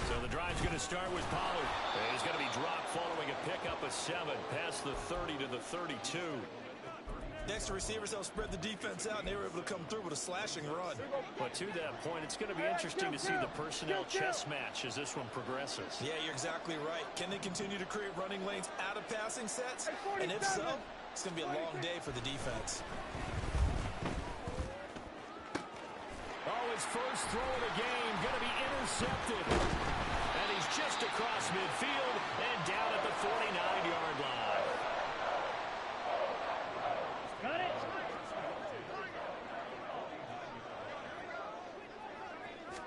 So the drive's going to start with Pollard. He's going to be dropped following a pickup of 7 past the 30 to the 32. Next, the receivers help spread the defense out, and they were able to come through with a slashing run. But to that point, it's going to be interesting to see the personnel chess match as this one progresses. Yeah, you're exactly right. Can they continue to create running lanes out of passing sets? And if so, it's going to be a long day for the defense. Oh, his first throw of the game going to be intercepted. And he's just across midfield and down at the 49-yard line. Got it.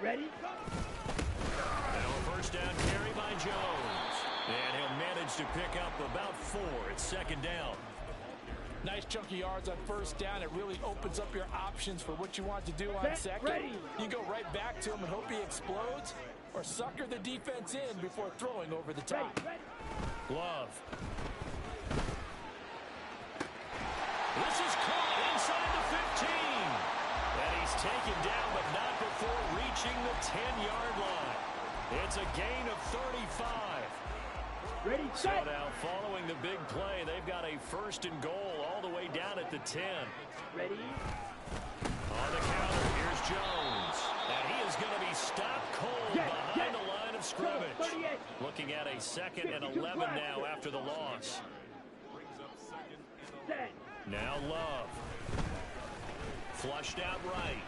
Ready? Now a first down carry by Jones. And he'll manage to pick up about 4. It's second down. Nice chunky yards on first down. It really opens up your options for what you want to do on second. Ready. You go right back to him and hope he explodes, or sucker the defense in before throwing over the top. Ready. Love. This is caught inside the 15. And he's taken down, but not before reaching the 10-yard line. It's a gain of 35. Ready, So set. now, following the big play, they've got a first and goal all the way down at the 10. Ready. On the counter, here's Jones. And he is going to be stopped cold behind the line of scrimmage. 38. Looking at a 2nd and 11 now after the loss. Set. Now Love. Flushed out right.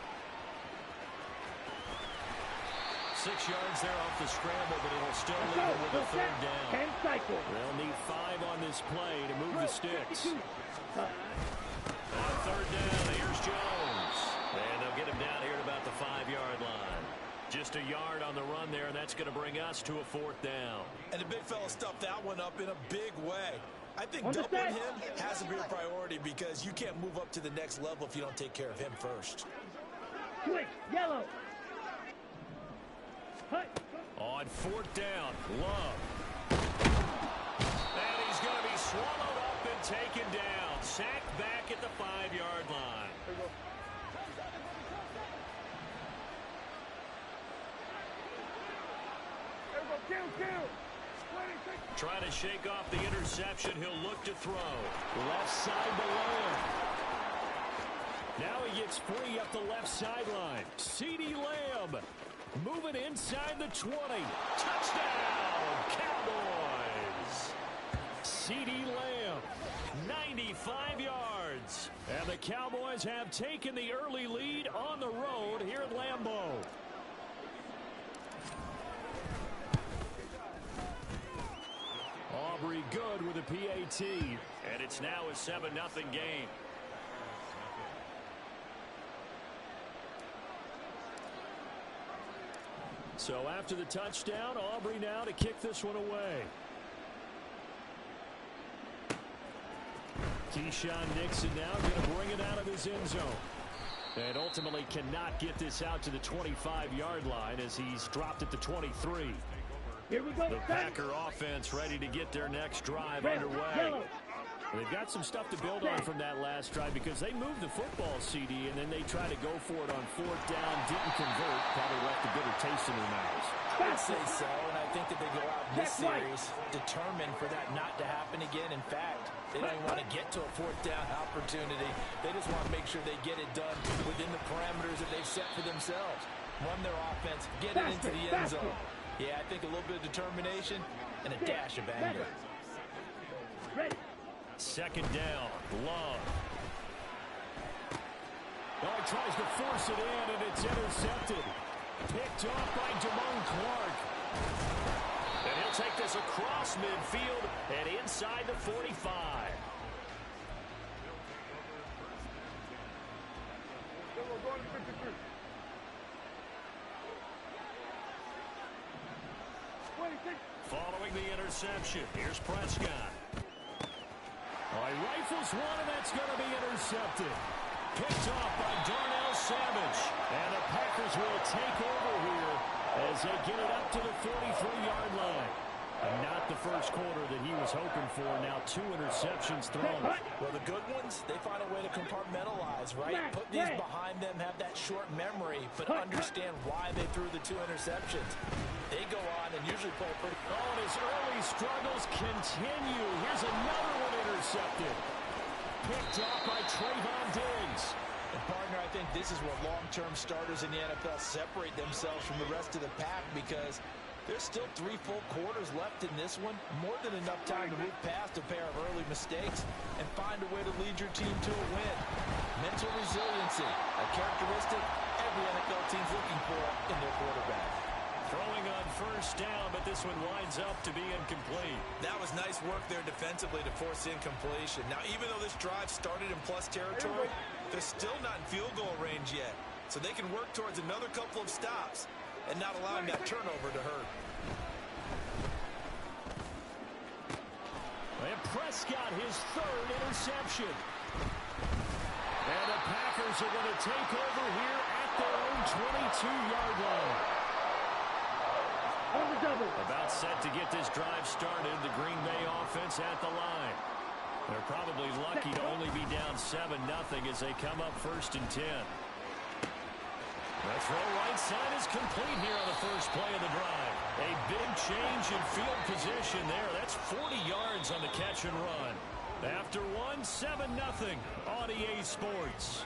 6 yards there off the scramble, but it'll still leave him with a third down. 10 cycle. They'll need 5 on this play to move the sticks. On third down, here's Jones. And they'll get him down here at about the 5-yard line. Just a yard on the run there, and that's going to bring us to a 4th down. And the big fella stuffed that one up in a big way. I think doubling him has to be a priority because you can't move up to the next level if you don't take care of him first. Quick, yellow. Hut. On 4th down, Love. And he's going to be swallowed up and taken down. Sacked back at the 5-yard line. Trying to shake off the interception. He'll look to throw. Left side below him. Now he gets free up the left sideline. CeeDee Lamb moving inside the 20. Touchdown, Cowboys. CeeDee Lamb, 95 yards. And the Cowboys have taken the early lead on the road here at Lambeau. Aubrey good with a PAT. And it's now a 7-0 game. So after the touchdown, Aubrey now to kick this one away. Keyshawn Nixon now going to bring it out of his end zone. And ultimately cannot get this out to the 25-yard line as he's dropped at the 23. Here we go. The Packer offense ready to get their next drive underway. They've got some stuff to build on from that last drive because they moved the football, CD, and then they tried to go for it on 4th down, didn't convert, probably left a bitter taste in their mouths. I would say so, and I think that they go out in this series determined for that not to happen again. In fact, they don't even want to get to a 4th down opportunity. They just want to make sure they get it done within the parameters that they've set for themselves. Run their offense, get it into the end zone. Yeah, I think a little bit of determination and a dash of anger. Ready. 2nd down, Love. Oh, he tries to force it in, and it's intercepted. Picked off by Damone Clark. And he'll take this across midfield and inside the 45. We're going to 53. Following the interception, here's Prescott. Oh, he rifles one, and that's going to be intercepted. Picked off by Darnell Savage. And the Packers will take over here as they get it up to the 43-yard line. And not the first quarter that he was hoping for. Now 2 interceptions thrown. Well, the good ones, they find a way to compartmentalize, right? Put these behind them, have that short memory, but understand why they threw the 2 interceptions. They go on and usually play pretty... Oh, and his early struggles continue. Here's another one intercepted. Picked off by Trayvon Diggs. And partner, I think this is where long-term starters in the NFL separate themselves from the rest of the pack because there's still 3 full quarters left in this one. More than enough time to move past a pair of early mistakes and find a way to lead your team to a win. Mental resiliency, a characteristic every NFL team's looking for in their quarterback. Throwing on 1st down, but this one winds up to be incomplete. That was nice work there defensively to force incompletion. Now, even though this drive started in plus territory, they're still not in field goal range yet. So they can work towards another couple of stops and not allowing that turnover to hurt. And Prescott, his 3rd interception. And the Packers are going to take over here at their own 22-yard line. About set to get this drive started, the Green Bay offense at the line. They're probably lucky to only be down 7-0 as they come up 1st and 10. The throw right side is complete here on the first play of the drive. A big change in field position there. That's 40 yards on the catch and run. After 7-0 on EA Sports.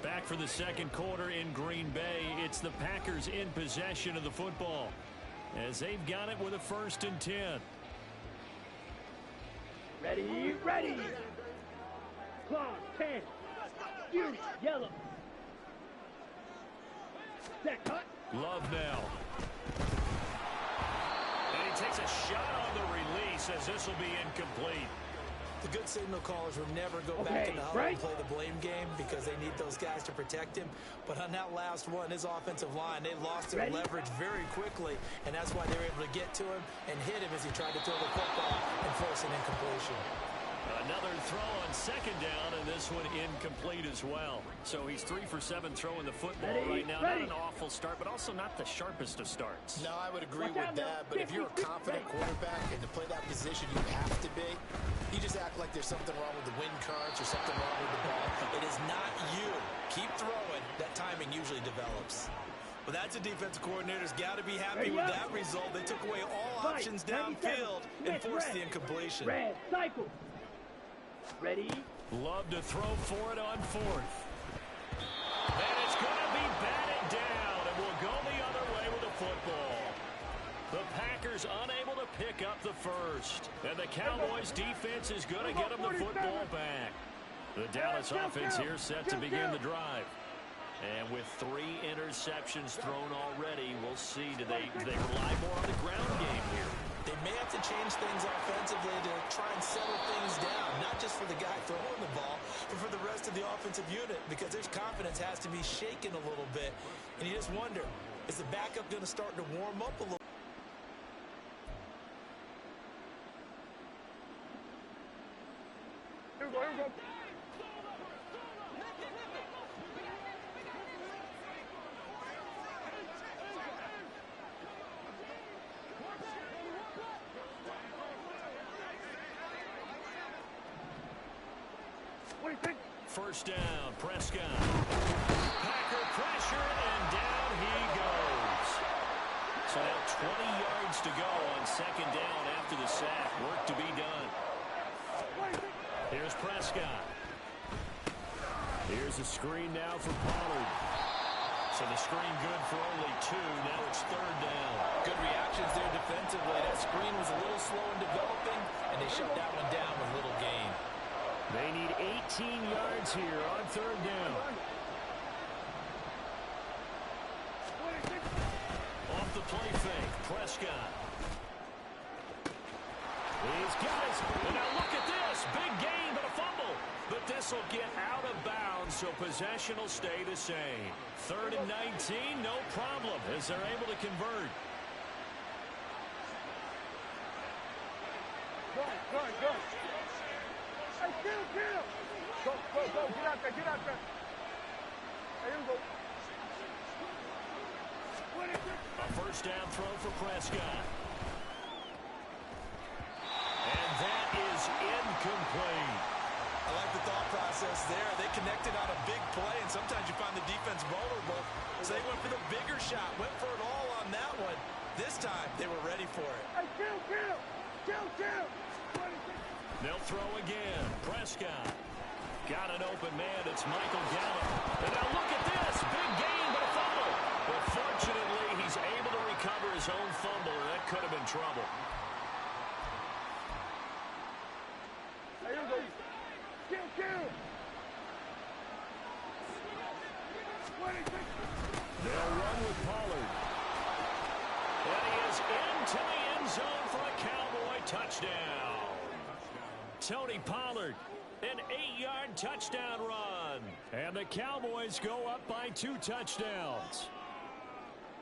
Back for the 2nd quarter in Green Bay. It's the Packers in possession of the football as they've got it with a 1st and 10. Ready, ready. Clock, 10. Huge, yellow. Set, cut. Love now. And he takes a shot on the release as this will be incomplete. The good signal callers will never go back in the huddle and play the blame game because they need those guys to protect him. But on that last one, his offensive line, they lost their leverage very quickly, and that's why they were able to get to him and hit him as he tried to throw the football and force an incompletion. Another throw on 2nd down, and this one incomplete as well. So he's 3 for 7 throwing the football right now. Not an awful start, but also not the sharpest of starts. No, I would agree with that, but if you're a confident quarterback and to play that position you have to be, you just act like there's something wrong with the wind currents or something wrong with the ball. It is not you. Keep throwing. That timing usually develops. Well, that's a defensive coordinator's got to be happy with that result. They took away all options downfield and forced the incompletion. Red, cycle. Ready? Love to throw for it on 4th. And it's going to be batted down, and we'll go the other way with the football. The Packers unable to pick up the 1st. And the Cowboys defense is going to get them the football back. The Dallas offense here set to begin the drive. And with 3 interceptions thrown already, we'll see. Do they rely more on the ground game here? They may have to change things offensively to try and settle things down, not just for the guy throwing the ball, but for the rest of the offensive unit, because their confidence has to be shaken a little bit. And you just wonder, is the backup going to start to warm up a little? Here we go, here we go. What do you think? First down, Prescott. Packer pressure, and down he goes. So now 20 yards to go on second down after the sack. Work to be done. Here's Prescott. Here's a screen now for Pollard. So the screen good for only 2. Now it's third down. Good reactions there defensively. That screen was a little slow in developing, and they shut that one down with little gain. They need 18 yards here on third down. Off the play fake, Prescott. He's got it. And now look at this. Big gain, but a fumble. But this will get out of bounds, so possession will stay the same. Third and 19, no problem, as they're able to convert. Good. Hey, kill. Go. Get out there. Hey, here we go. A first down throw for Prescott. And that is incomplete. I like the thought process there. They connected on a big play, and sometimes you find the defense vulnerable. So they went for the bigger shot, went for it all on that one. This time, they were ready for it. Hey, kill. They'll throw again. Prescott. Got an open man. It's Michael Gallup. And now look at this. Big gain, but a fumble. But fortunately, he's able to recover his own fumble, and that could have been trouble. Hey, here we go. Kill. They'll run with Pollard. And he is into the end zone for a Cowboy touchdown. Tony Pollard, an 8-yard touchdown run. And the Cowboys go up by 2 touchdowns.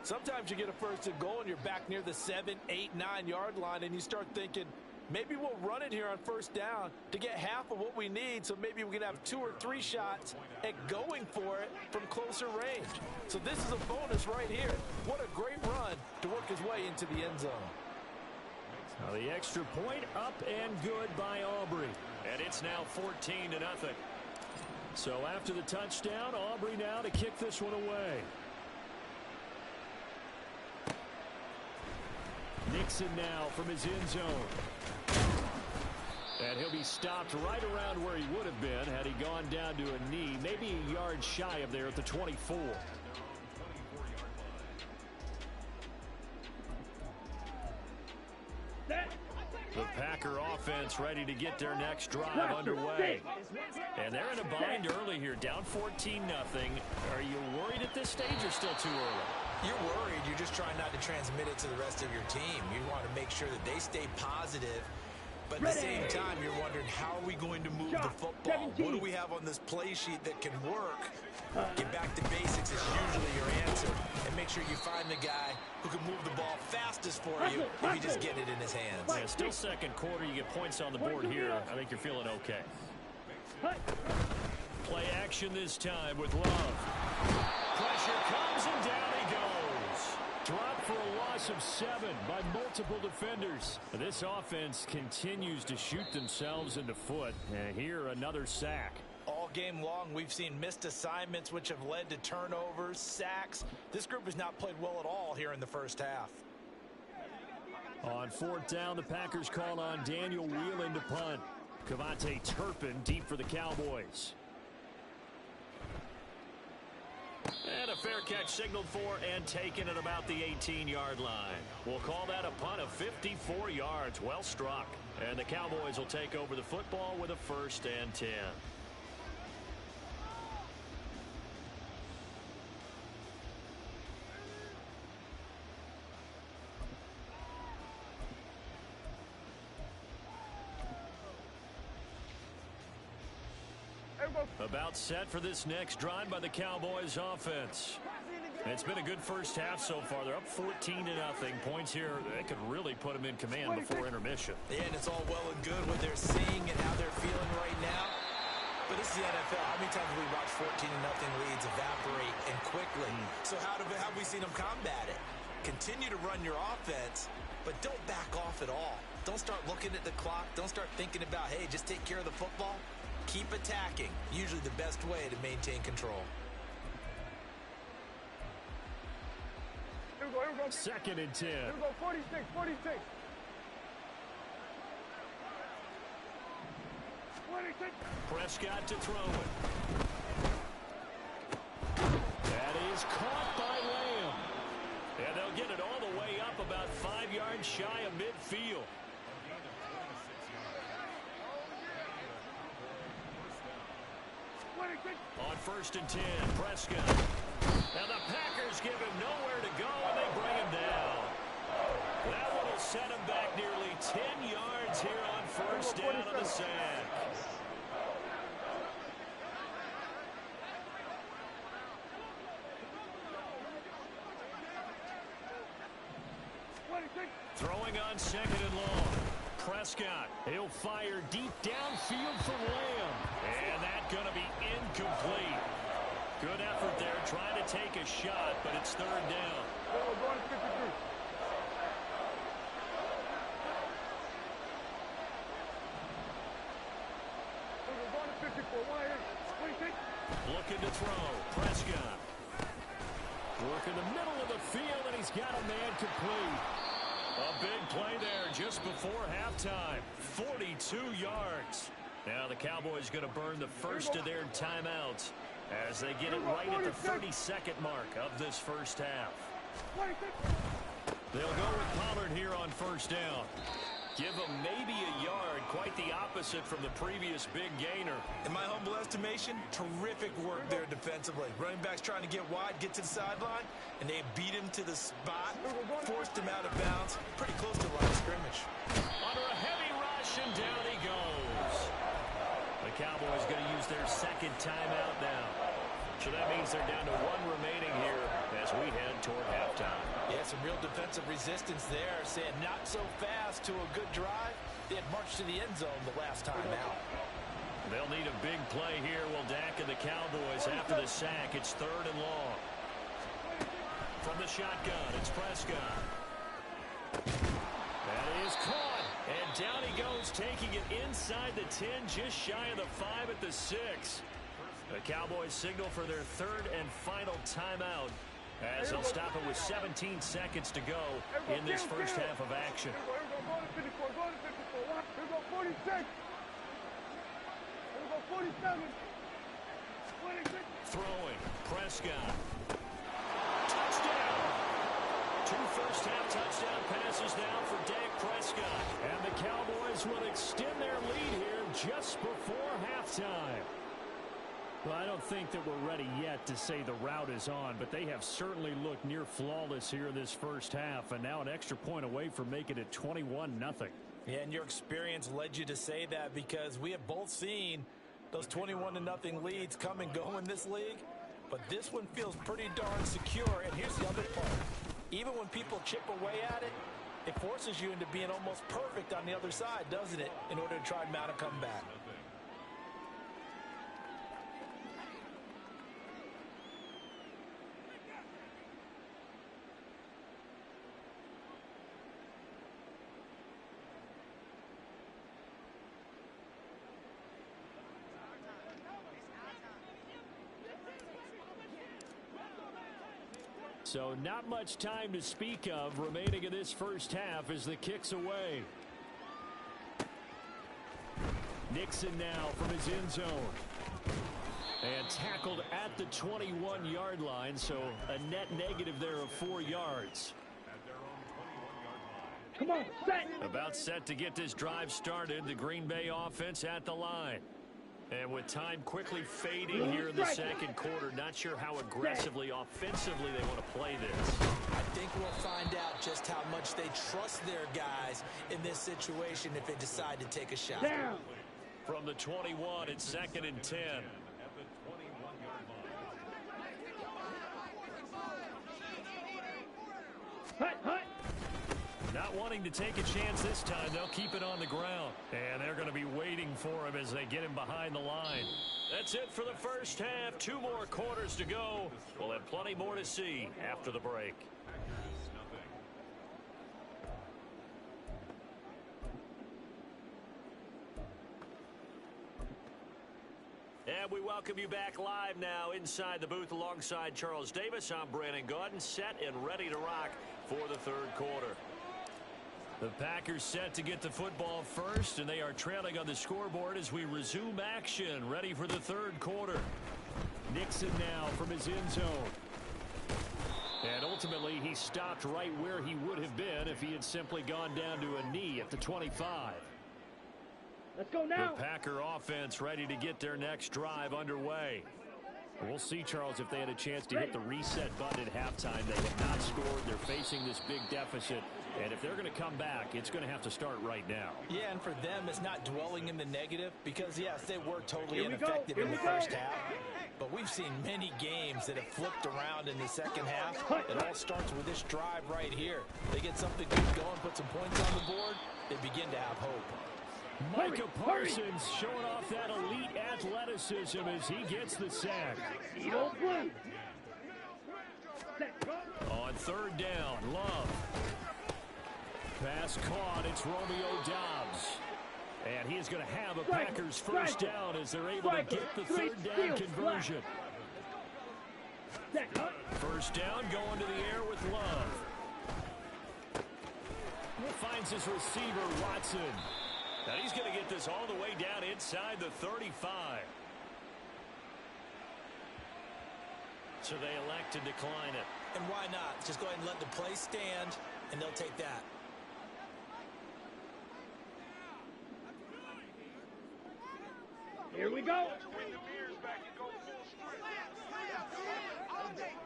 Sometimes you get a first and goal, and you're back near the 7, 8, 9-yard line, and you start thinking, maybe we'll run it here on first down to get half of what we need, so maybe we can have 2 or 3 shots at going for it from closer range. So this is a bonus right here. What a great run to work his way into the end zone. Now the extra point up and good by Aubrey. And it's now 14-0. So after the touchdown, Aubrey now to kick this one away. Nixon now from his end zone. And he'll be stopped right around where he would have been had he gone down to a knee, maybe a yard shy of there at the 24. The Packer offense ready to get their next drive underway. And they're in a bind early here, down 14-0. Are you worried at this stage or still too early? You're worried. You're just trying not to transmit it to the rest of your team. You want to make sure that they stay positive. But at the same time, you're wondering, how are we going to move the football? What do we have on this play sheet that can work? Get back to basics is usually your answer. And make sure you find the guy who can move the ball fastest for you if you just get it in his hands. Yeah, still second quarter. You get points on the board here. I think you're feeling okay. Play action this time with Love. Pressure comes and down he goes. Dropped for a loss of 7 by multiple defenders. This offense continues to shoot themselves in the foot. And here another sack. All game long, we've seen missed assignments, which have led to turnovers, sacks. This group has not played well at all here in the first half. On fourth down, the Packers call on Daniel Whelan to punt. Cavante Turpin deep for the Cowboys. And a fair catch signaled for and taken at about the 18-yard line. We'll call that a punt of 54 yards. Well struck. And the Cowboys will take over the football with a 1st and 10. About set for this next drive by the Cowboys offense. And it's been a good first half so far. They're up 14-0. Points here, they could really put them in command before intermission. Yeah, and it's all well and good what they're seeing and how they're feeling right now. But this is the NFL. How many times have we watched 14-0 leads evaporate and quickly? So how have we seen them combat it? Continue to run your offense, but don't back off at all. Don't start looking at the clock. Don't start thinking about, hey, just take care of the football. Keep attacking. Usually the best way to maintain control. Here we go, here we go. 2nd and 10. Here we go, 46, 46. 26. Prescott to throw it. That is caught by Lamb. And they'll get it all the way up about 5 yards shy of midfield. On 1st and 10, Prescott. And the Packers give him nowhere to go, and they bring him down. That one will set him back nearly 10 yards here on 1st down on the sack. Throwing on 2nd and long. Prescott, he'll fire deep downfield for Lamb. And that's going to be incomplete. Good effort there, trying to take a shot, but it's 3rd down. Going to 53. Going to 54. 26. Looking to throw. Prescott. Work in the middle of the field, and he's got a man complete. A big play there just before halftime. 42 yards. Now the Cowboys going to burn the first of their timeouts as they get it right at the 32nd mark of this first half. They'll go with Pollard here on 1st down. Give him maybe a yard, quite the opposite from the previous big gainer. In my humble estimation, terrific work there defensively. Running backs trying to get wide, get to the sideline, and they beat him to the spot, forced him out of bounds, pretty close to the line of scrimmage. Under a heavy rush, and down he goes. The Cowboys going to use their 2nd timeout now. So that means they're down to 1 remaining here as we head toward halftime. Yeah, some real defensive resistance there, saying not so fast to a good drive. They had marched to the end zone the last time out. They'll need a big play here. Will Dak and the Cowboys after the sack. It's 3rd and long. From the shotgun, it's Prescott. That is caught. And down he goes, taking it inside the 10, just shy of the 5 at the 6. The Cowboys signal for their 3rd and final timeout as they'll stop it with 17 seconds to go in this first half of action. Here we go, going to 54, going to 54. Here we go, 46. Here we go, 47. 26. Throwing, Prescott. Touchdown! 2 first-half touchdown passes now for Dak Prescott. And the Cowboys will extend their lead here just before halftime. Well, I don't think that we're ready yet to say the route is on, but they have certainly looked near flawless here this first half, and now an extra point away from making it 21-0. Yeah, and your experience led you to say that because we have both seen those 21-0 leads come and go in this league, but this one feels pretty darn secure. And here's the other part. Even when people chip away at it, it forces you into being almost perfect on the other side, doesn't it, in order to try and mount a comeback. So not much time to speak of remaining in this first half as the kick's away. Nixon now from his end zone. And tackled at the 21-yard line, so a net negative there of 4 yards. Come on, set. About set to get this drive started, the Green Bay offense at the line. And with time quickly fading here in the second quarter, not sure how aggressively, offensively they want to play this. I think we'll find out just how much they trust their guys in this situation if they decide to take a shot. Down. From the 21, it's 2nd and 10. Hut, hut. Not wanting to take a chance this time, they'll keep it on the ground. And they're going to be waiting for him as they get him behind the line. That's it for the first half. 2 more quarters to go. We'll have plenty more to see after the break. And we welcome you back live now inside the booth alongside Charles Davis. I'm Brandon Gaudin, set and ready to rock for the third quarter. The Packers set to get the football first, and they are trailing on the scoreboard as we resume action, ready for the third quarter. Nixon now from his end zone. And ultimately, he stopped right where he would have been if he had simply gone down to a knee at the 25. Let's go now. The Packer offense ready to get their next drive underway. We'll see, Charles, if they had a chance to hit the reset button at halftime. They have not scored. They're facing this big deficit. And if they're going to come back, it's going to have to start right now. Yeah, and for them, it's not dwelling in the negative because, yes, they were totally ineffective in the first half. But we've seen many games that have flipped around in the second half. It all starts with this drive right here. They get something good going, put some points on the board, they begin to have hope. Micah Parsons showing off that elite athleticism as he gets the sack. On third down, Love. Pass caught. It's Romeo Doubs. And he is going to have a Packers first down as they're able to get the third down conversion. First down going to the air with Love. Finds his receiver, Watson. And he's going to get this all the way down inside the 35. So they elect to decline it. And why not? Just go ahead and let the play stand, and they'll take that. Here we go.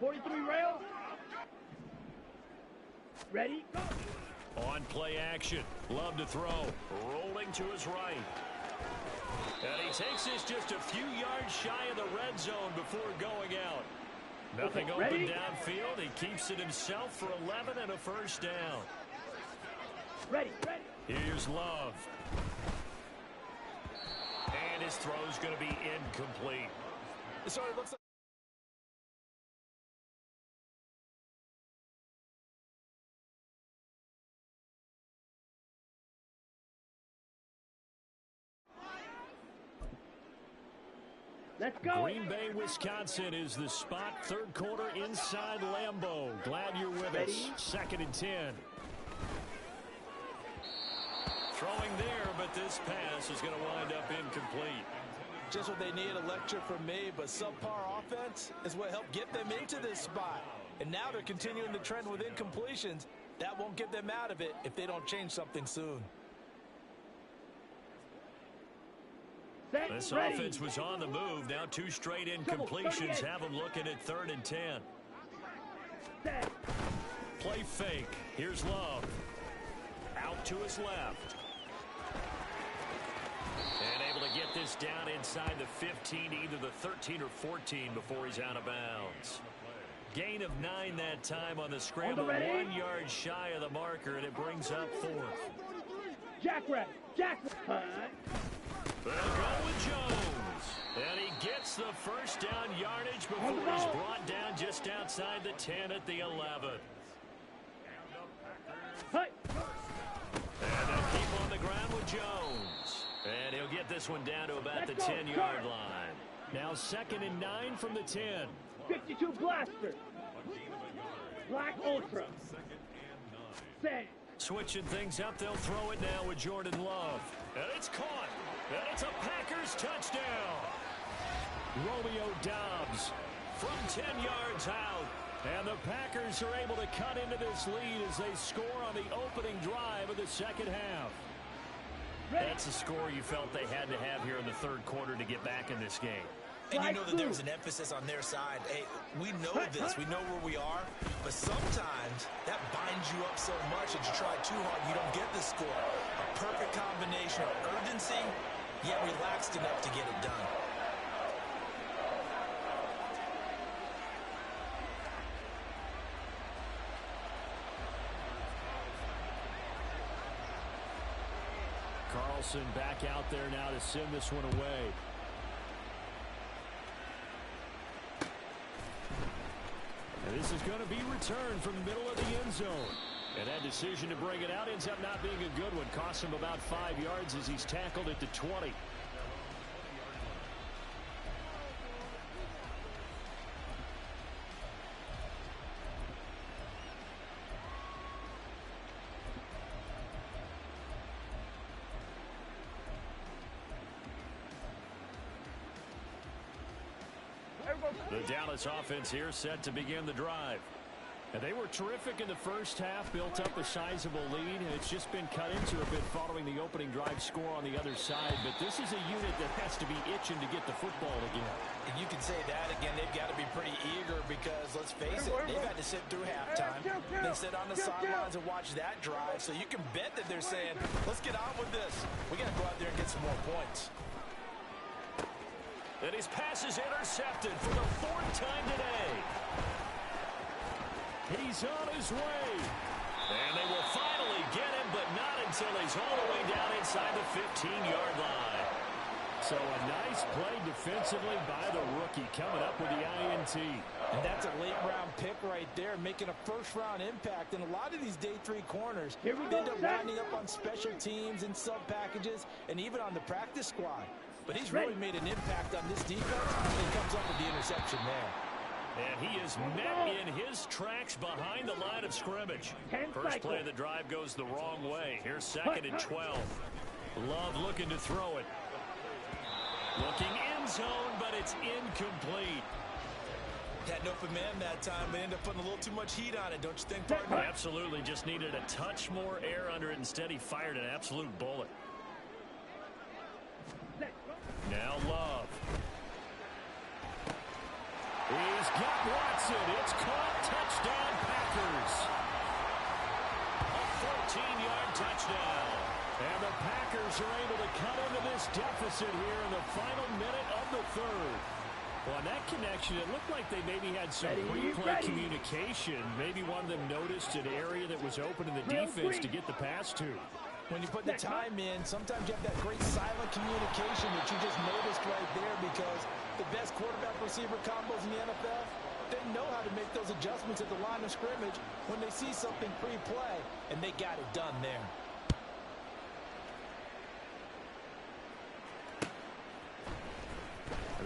43 rail. Ready? Go. On play action. Love to throw. Rolling to his right. And he takes this just a few yards shy of the red zone before going out. Nothing open downfield. He keeps it himself for 11 and a first down. Ready. Here's Love. And his throw's going to be incomplete. Sorry, it looks like Let's go. Green Bay, Wisconsin is the spot. Third quarter inside Lambeau. Glad you're with us. 2nd and 10. Throwing there, but this pass is going to wind up incomplete. just what they need, a lecture from me, but subpar offense is what helped get them into this spot. And now they're continuing the trend with incompletions. That won't get them out of it if they don't change something soon. This offense was on the move. Now 2 straight incompletions have them looking at 3rd and 10. Play fake. Here's Love. Out to his left. And able to get this down inside the 15, either the 13 or 14 before he's out of bounds. Gain of 9 that time on the scramble. 1 yard shy of the marker, and it brings up 4th. Jackrabbit. They'll go with Jones. And he gets the first down yardage before he's brought down just outside the 10 at the 11. And they'll keep on the ground with Jones. And he'll get this one down to about the 10-yard line. Now 2nd and 9 from the 10. 52 blaster. Black Ultra. Set. Switching things up, they'll throw it now with Jordan Love. And it's caught. And it's a Packers touchdown. Romeo Doubs from 10 yards out. And the Packers are able to cut into this lead as they score on the opening drive of the second half. That's a score you felt they had to have here in the third quarter to get back in this game. And you know that there's an emphasis on their side. Hey, we know this. We know where we are. But sometimes that binds you up so much that you try too hard, you don't get the score. A perfect combination of urgency, yet relaxed enough to get it done. Carlson back out there now to send this one away. And this is going to be returned from the middle of the end zone. And that decision to bring it out ends up not being a good one. Costs him about 5 yards as he's tackled at the 20. The Dallas offense here set to begin the drive. And they were terrific in the first half, built up a sizable lead, and it's just been cut into a bit following the opening drive score on the other side. But this is a unit that has to be itching to get the football again. And you can say that again, they've got to be pretty eager because, let's face it, they've had to sit through halftime, then sit on the sidelines and watch that drive. So you can bet that they're saying, let's get on with this. We got to go out there and get some more points. And his pass is intercepted for the 4th time today. He's on his way. And they will finally get him, but not until he's all the way down inside the 15-yard line. So a nice play defensively by the rookie coming up with the INT. And that's a late-round pick right there, making a first-round impact. And a lot of these day 3 corners, they end up lining up on special teams and sub-packages and even on the practice squad. But he's really made an impact on this defense and comes up with the interception there. And he is met in his tracks behind the line of scrimmage. First play of the drive goes the wrong way. Here's 2nd and 12. Love looking to throw it. Looking end zone, but it's incomplete. Had an open man that time, but ended up putting a little too much heat on it, don't you think, partner? Absolutely, just needed a touch more air under it. Instead, he fired an absolute bullet. Now Love. He's got Watson. It's caught. Touchdown, Packers. A 14-yard touchdown. And the Packers are able to cut into this deficit here in the final minute of the 3rd. Well, on that connection, it looked like they maybe had some replay communication. Maybe one of them noticed an area that was open in the defense to get the pass to. When you put the time in, sometimes you have that great silent communication that you just noticed right there, because the best quarterback-receiver combos in the NFL, they know how to make those adjustments at the line of scrimmage when they see something pre-play, and they got it done there.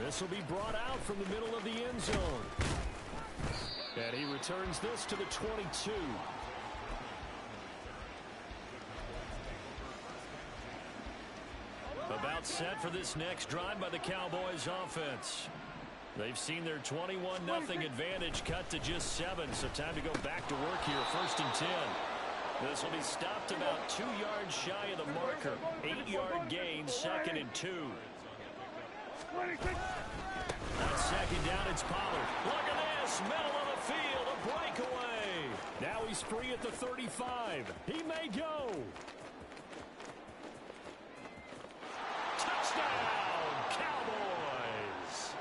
This will be brought out from the middle of the end zone. And he returns this to the 22. About set for this next drive by the Cowboys offense. They've seen their 21-0 advantage cut to just 7, so time to go back to work here. 1st and 10. This will be stopped about 2 yards shy of the marker. 8-yard gain, 2nd and 2. On 2nd down, it's Pollard. Look at this, middle of the field, a breakaway. Now he's free at the 35. He may go. Touchdown, Cowboys!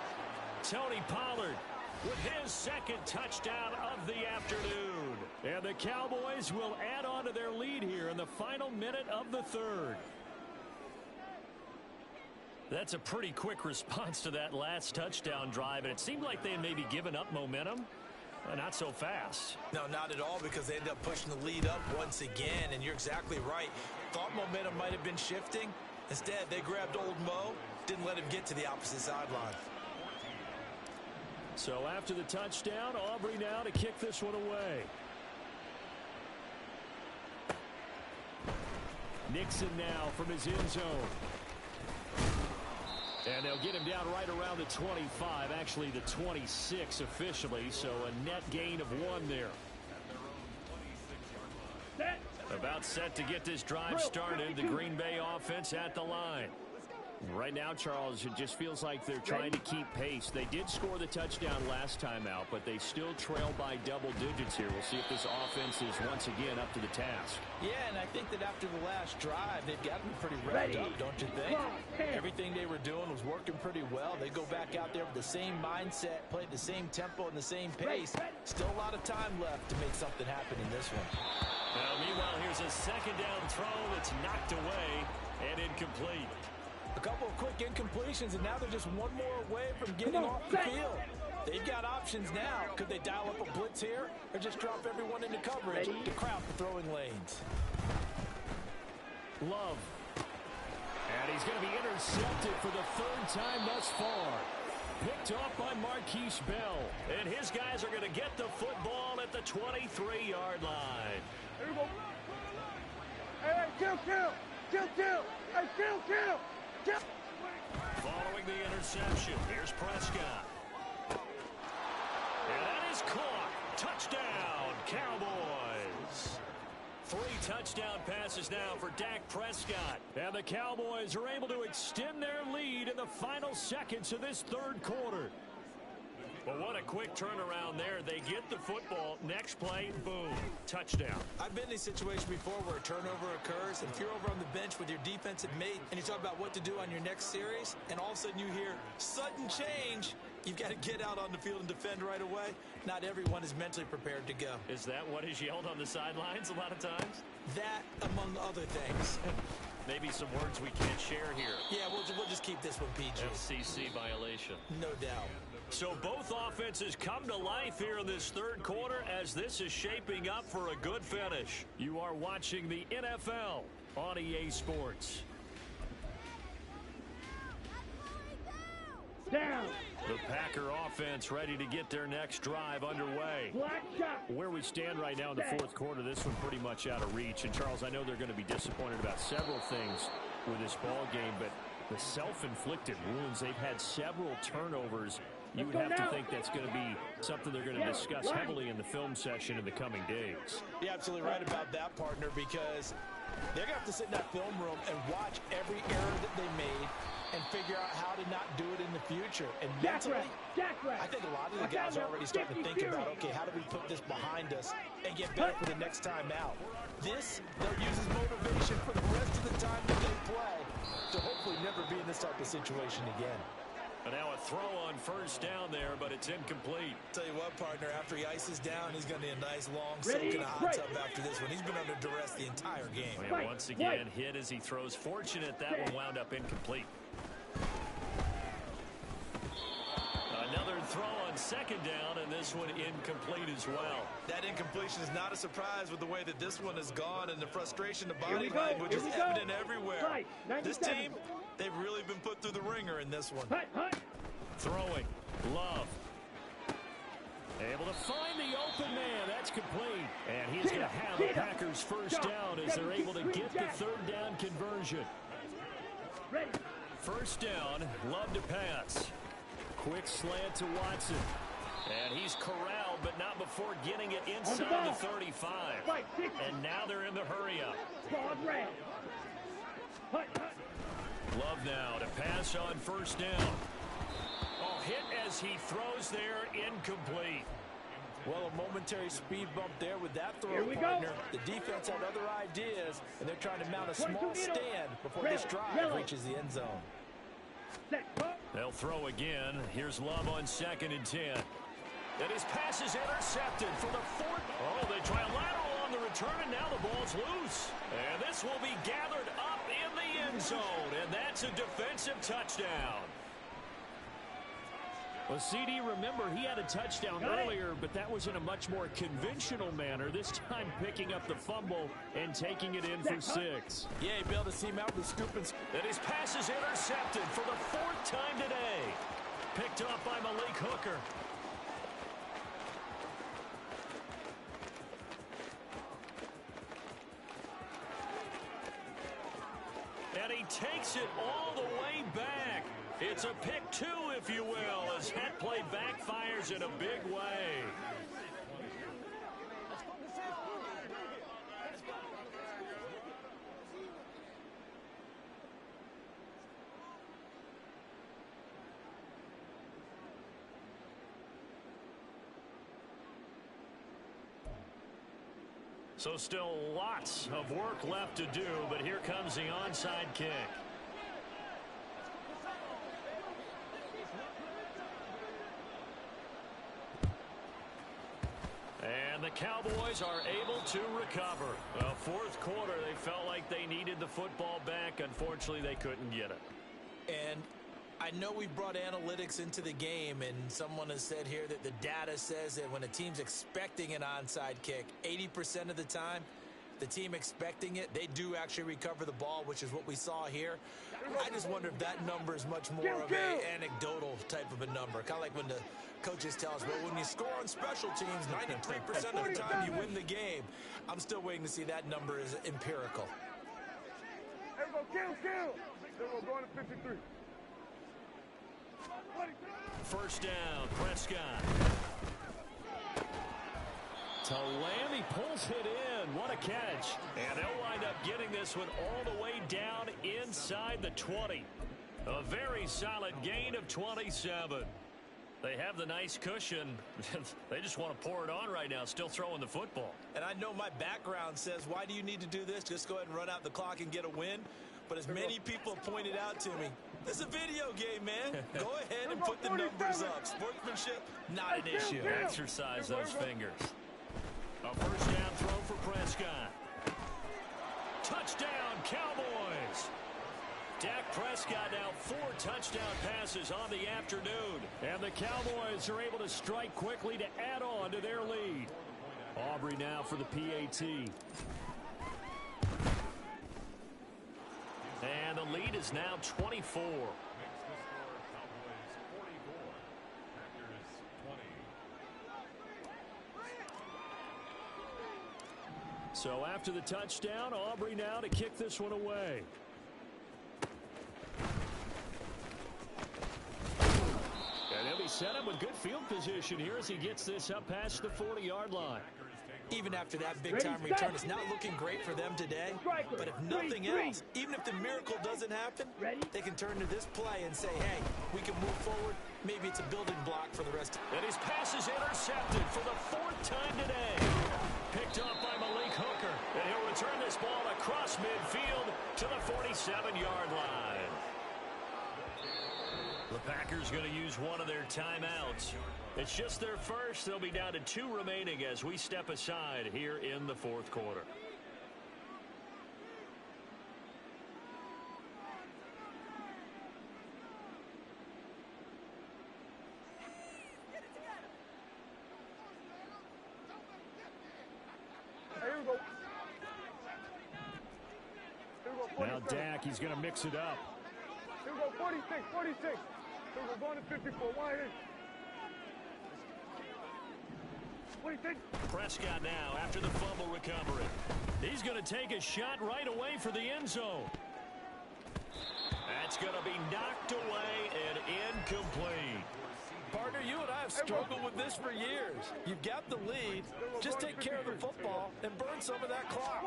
Tony Pollard with his 2nd touchdown of the afternoon. And the Cowboys will add on to their lead here in the final minute of the 3rd. That's a pretty quick response to that last touchdown drive, and it seemed like they had maybe given up momentum. Not so fast. No, not at all, because they ended up pushing the lead up once again, and you're exactly right. Thought momentum might have been shifting. Instead, they grabbed old Mo, didn't let him get to the opposite sideline. So after the touchdown, Aubrey now to kick this one away. Nixon now from his end zone. And they'll get him down right around the 25, actually the 26 officially, so a net gain of 1 there. About set to get this drive started, the Green Bay offense at the line. Right now, Charles, it just feels like they're trying to keep pace. They did score the touchdown last time out, but they still trail by double digits here. We'll see if this offense is once again up to the task. Yeah, and I think that after the last drive, they've got to be pretty revved up, don't you think? Everything they were doing was working pretty well. They go back out there with the same mindset, play at the same tempo and the same pace. Still a lot of time left to make something happen in this one. Well, meanwhile, here's a 2nd down throw that's knocked away and incomplete. A couple of quick incompletions, and now they're just 1 more away from getting off the field. They've got options now. Could they dial up a blitz here or just drop everyone into coverage to crowd the throwing lanes? Love. And he's going to be intercepted for the 3rd time thus far. Picked off by Marquise Bell. And his guys are going to get the football at the 23-yard line. Here we go. Hey, kill. Hey, kill. Following the interception, here's Prescott. Touchdown, Cowboys. 3 touchdown passes now for Dak Prescott. And the Cowboys are able to extend their lead in the final seconds of this third quarter. Well, what a quick turnaround there. They get the football. Next play, boom, touchdown. I've been in a situation before where a turnover occurs, and if you're over on the bench with your defensive mate and you talk about what to do on your next series, and all of a sudden you hear sudden change, you've got to get out on the field and defend right away. Not everyone is mentally prepared to go. Is that what is yelled on the sidelines a lot of times? That, among other things. Maybe some words we can't share here. Yeah, we'll just keep this one PG. FCC violation. No doubt. So both offenses come to life here in this third quarter as this is shaping up for a good finish. You are watching the NFL on EA Sports. Down. The Packer offense ready to get their next drive underway. Black shot. Where we stand right now in the fourth quarter, this one pretty much out of reach. And, Charles, I know they're going to be disappointed about several things with this ball game, but the self-inflicted wounds, they've had several turnovers. You would have to think that's going to be something they're going to discuss heavily in the film session in the coming days. You're absolutely right about that, partner, because they're going to have to sit in that film room and watch every error that they made and figure out how to not do it in the future. And mentally, I think a lot of the guys are already starting to think about, okay, how do we put this behind us and get better for the next time out? This, they'll use as motivation for the rest of the time that they play to hopefully never be in this type of situation again. And now a throw on first down there, but it's incomplete. Tell you what, partner, after he ices down, he's going to need a nice long soak in a hot tub after this one. He's been under duress the entire game. Well, yeah, once again, hit as he throws. Fortunate that one wound up incomplete. Another throw on second down, and this one incomplete as well. That incompletion is not a surprise with the way that this one has gone, and the frustration, the body language is evident everywhere. This team, they've really been put through the ringer in this one. Throwing. Love. Able to find the open man. That's complete. And he's going to have the Packers first down as they're able to get the third down conversion. First down. Love to pass. Quick slant to Watson. And he's corralled, but not before getting it inside the 35. And now they're in the hurry-up. Love now to pass on first down. Oh, hit as he throws there, incomplete. Well, a momentary speed bump there with that throw, partner. The defense had other ideas, and they're trying to mount a small stand before this drive reaches the end zone. They'll throw again. Here's Love on 2nd and 10. And his pass is intercepted for the fourth. Oh, they try a lateral on the return, and now the ball's loose. And this will be gathered up in the end zone, and that's a defensive touchdown. Well, CD, remember, he had a touchdown earlier, but that was in a much more conventional manner, this time picking up the fumble and taking it in for 6. Yeah, he'd be able to see him out with the scoop and... And his pass is intercepted for the 4th time today. Picked up by Malik Hooker. And he takes it all the way back. It's a pick 2, if you will, as that play backfires in a big way. So still lots of work left to do, but here comes the onside kick. And the Cowboys are able to recover. Well, 4th quarter, they felt like they needed the football back. Unfortunately, they couldn't get it. And I know we brought analytics into the game, and someone has said here that the data says that when a team's expecting an onside kick, 80% of the time, the team expecting it, they do actually recover the ball, which is what we saw here. I just wonder if that number is much more of an anecdotal type of a number. Kind of like when the coaches tell us, well, when you score on special teams, 93% of the time you win the game. I'm still waiting to see that number is empirical. There we go, kill. Then we're going to 53. First down, Prescott. To Lamb, he pulls it in. What a catch. And they'll wind up getting this one all the way down inside the 20. A very solid gain of 27. They have the nice cushion. They just want to pour it on right now, still throwing the football. And I know my background says, why do you need to do this? Just go ahead and run out the clock and get a win. But as many people have pointed out to me, this is a video game, man. Go ahead and put the numbers up. Sportsmanship, not an issue. Exercise those fingers. A first down throw for Prescott. Touchdown, Cowboys. Dak Prescott now 4 touchdown passes on the afternoon. And the Cowboys are able to strike quickly to add on to their lead. Aubrey now for the PAT. And the lead is now 24. So after the touchdown, Aubrey now to kick this one away. And he'll be set up with good field position here as he gets this up past the 40-yard line. Even after that big-time return, it's not looking great for them today. But if nothing else, even if the miracle doesn't happen, they can turn to this play and say, hey, we can move forward. Maybe it's a building block for the rest. And his pass is intercepted for the 4th time today. Picked up by Malik Hooker. And he'll return this ball across midfield to the 47-yard line. The Packers going to use one of their timeouts. It's just their first. They'll be down to 2 remaining as we step aside here in the 4th quarter. Here we go. Now Dak, he's going to mix it up. Here we go, 46, 46. Here we go, going to 54. Why here? 46. Prescott now after the fumble recovery. He's going to take a shot right away for the end zone. That's going to be knocked away and incomplete. Partner, you and I have struggled with this for years. You've got the lead. Just take care of the football and burn some of that clock.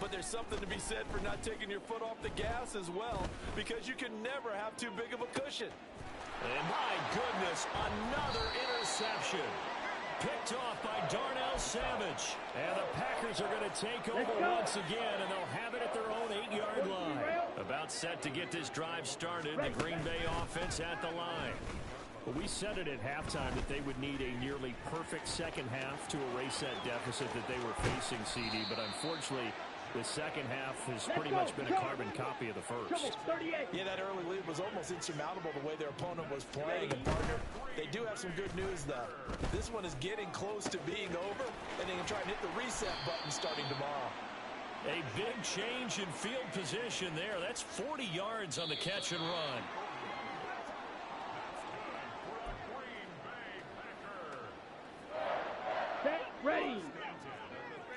But there's something to be said for not taking your foot off the gas as well, because you can never have too big of a cushion. And my goodness, another interception. Picked off by Darnell Savage. And the Packers are going to take over once again, and they'll have it at their own 8-yard line. About set to get this drive started. The Green Bay offense at the line. Well, we said it at halftime that they would need a nearly perfect second half to erase that deficit that they were facing, CD. But unfortunately, the second half has pretty much been a carbon copy of the first. Yeah, that early lead was almost insurmountable the way their opponent was playing. And partner, they do have some good news, though. This one is getting close to being over, and they can try and hit the reset button starting tomorrow. A big change in field position there. That's 40 yards on the catch and run. Set, ready.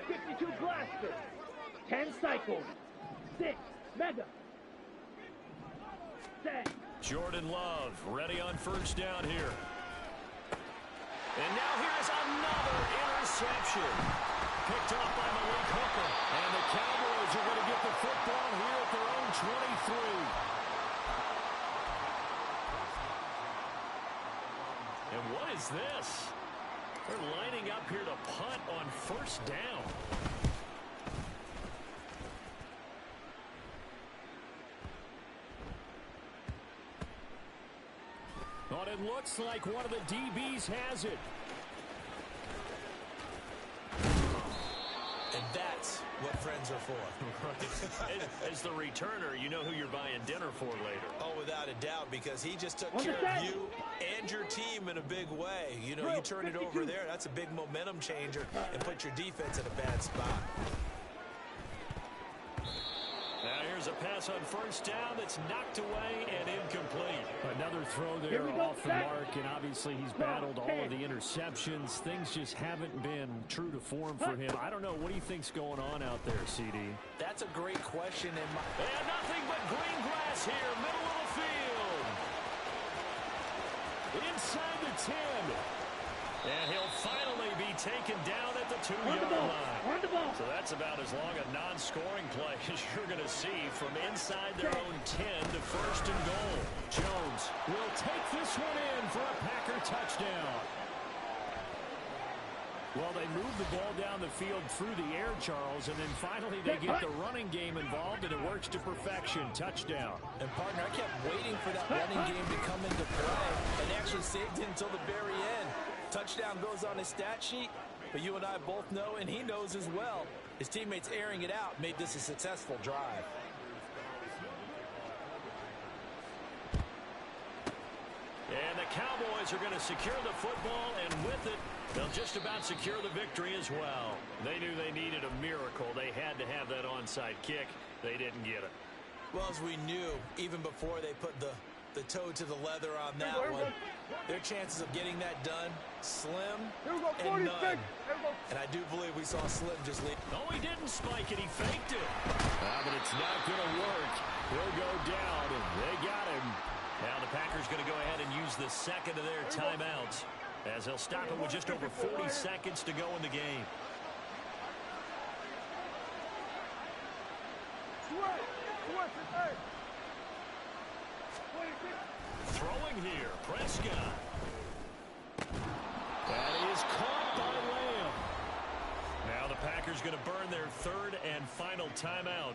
52 blaster. 10 cycles. 6 mega. Set. Jordan Love ready on first down here. And now here's another interception. Picked off by Malik Hooker. And the Cowboys are going to get the football here at their own 23. And what is this? They're lining up here to punt on first down. But it looks like one of the DBs has it. And that's what friends are for. As the returner, you know who you're buying dinner for later. Oh, without a doubt, because he just took care of you and your team in a big way. You know, you turn it over there, that's a big momentum changer, and put your defense in a bad spot. Now here's a pass on first down that's knocked away and incomplete. Another throw there off the mark, and obviously he's battled all of the interceptions. Things just haven't been true to form for him. I don't know. What do you think's going on out there, CD? That's a great question. And nothing but green grass here, middle of the field. Inside the 10. And he'll finally be taken down at the 2-yard line. So that's about as long a non-scoring play as you're going to see from inside their own 10 to first and goal. Jones will take this one in for a Packer touchdown. Well, they move the ball down the field through the air, Charles, and then finally they get the running game involved, and it works to perfection. Touchdown. And, partner, I kept waiting for that running game to come into play and actually saved it until the very end. Touchdown goes on his stat sheet, but you and I both know, and he knows as well, his teammates airing it out made this a successful drive. And the Cowboys are going to secure the football, and with it, they'll just about secure the victory as well. They knew they needed a miracle. They had to have that onside kick. They didn't get it. Well, as we knew, even before they put the toe to the leather on that one, their chances of getting that done, slim and none. And I do believe we saw Slim just leave. No, he didn't spike it. He faked it. But it's not going to work. He'll go down, and they got him. Now the Packers going to go ahead and use the second of their timeouts, as they'll stop it with just over 40 seconds to go in the game. Throwing here, Prescott. That is caught by Lamb. Now the Packers going to burn their third and final timeout,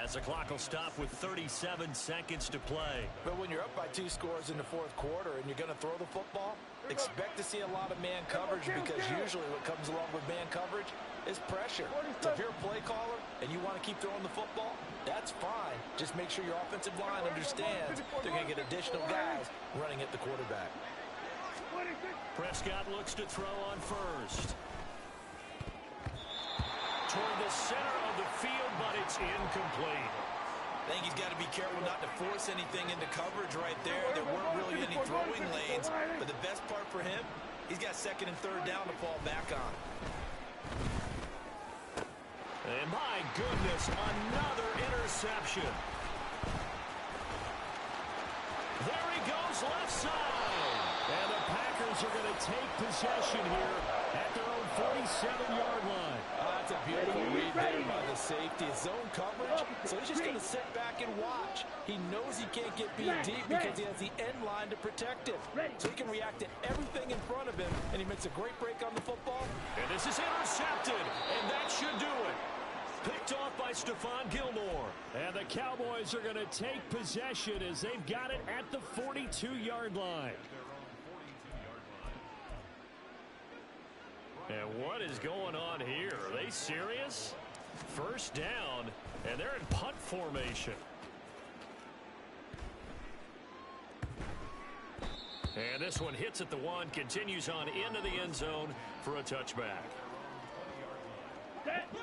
as the clock will stop with 37 seconds to play. But when you're up by 2 scores in the fourth quarter and you're going to throw the football, expect to see a lot of man coverage, because usually what comes along with man coverage is pressure. So if you're a play caller and you want to keep throwing the football, that's fine. Just make sure your offensive line understands they're going to get additional guys running at the quarterback. Prescott looks to throw on first. Toward the center of the field, but it's incomplete. I think he's got to be careful not to force anything into coverage right there. There weren't really any throwing lanes, but the best part for him, he's got second and third down to fall back on. And my goodness, another interception. There he goes, left side. And the Packers are going to take possession here at their own 47-yard line. That's a beautiful read there by the safety. It's zone coverage, so he's just going to sit back and watch. He knows he can't get beat deep because he has the end line to protect him. So he can react to everything in front of him, and he makes a great break on the football. And this is intercepted, and that should do it. Picked off by Stephon Gilmore. And the Cowboys are going to take possession as they've got it at the 42-yard line. And what is going on here? Are they serious? First down, and they're in punt formation. And this one hits at the 1, continues on into the end zone for a touchback.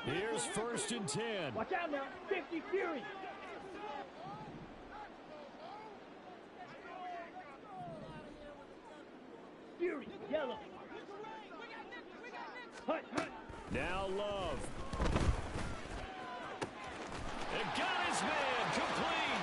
Here's first and 10. Watch out now. 50 Fury. Fury, yellow. Hunt. Now Love. And got his man complete.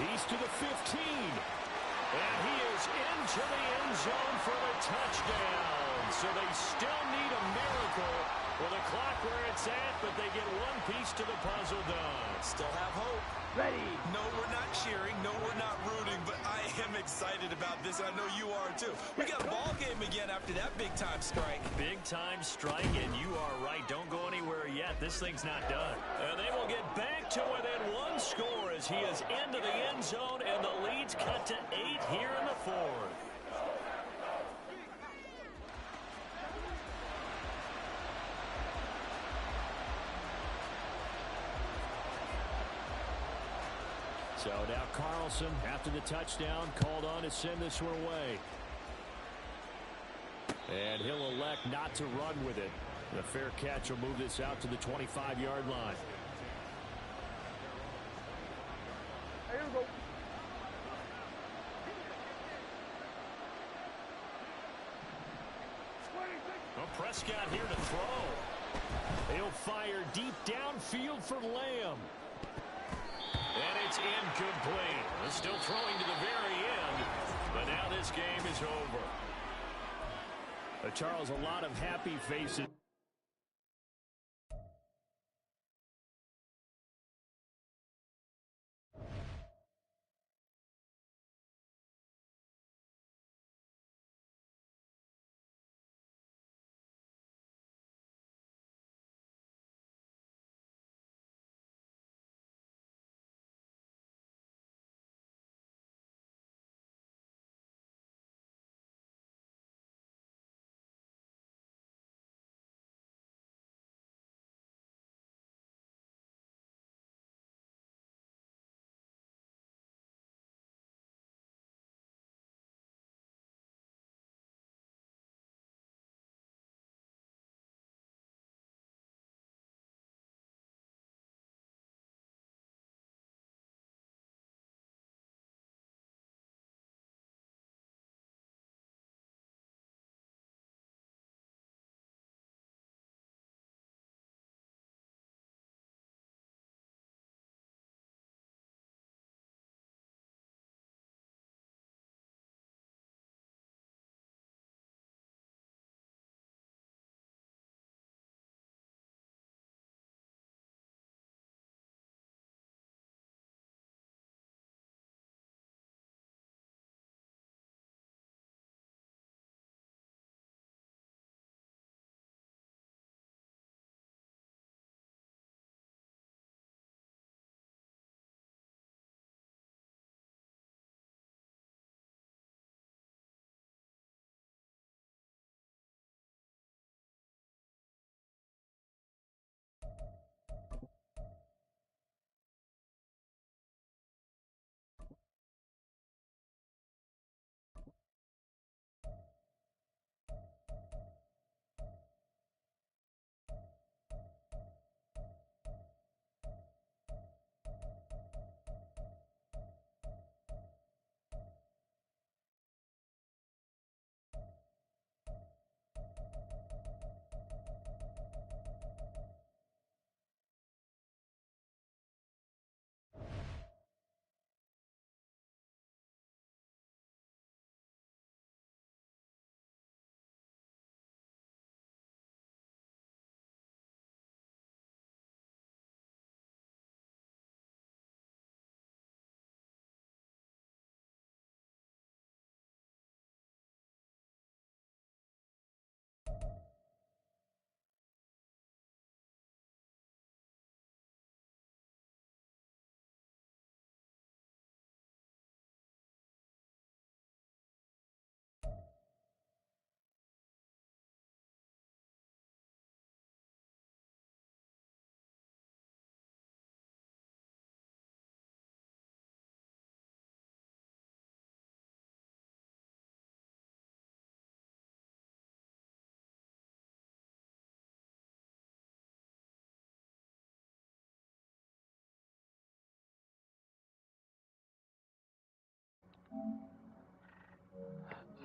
He's to the 15. And he is into the end zone for a touchdown. So they still need a miracle with the clock where it's at, but they get one piece to the puzzle done. Still have hope. Ready. No, we're not cheering. No, we're not rooting, but I am excited about this. I know you are too. We got a ball game again after that big-time strike. Big-time strike, and you are right. Don't go anywhere yet. This thing's not done. And they will get back to within 1 score as he is into the end zone, and the lead's cut to 8 here in the fourth. So now Carlson, after the touchdown, called on to send this one away. And he'll elect not to run with it. The fair catch will move this out to the 25-yard line. Here we go. Well, Prescott here to throw. He'll fire deep downfield for Lamb. And it's incomplete. They're still throwing to the very end, but now this game is over. Charles, a lot of happy faces.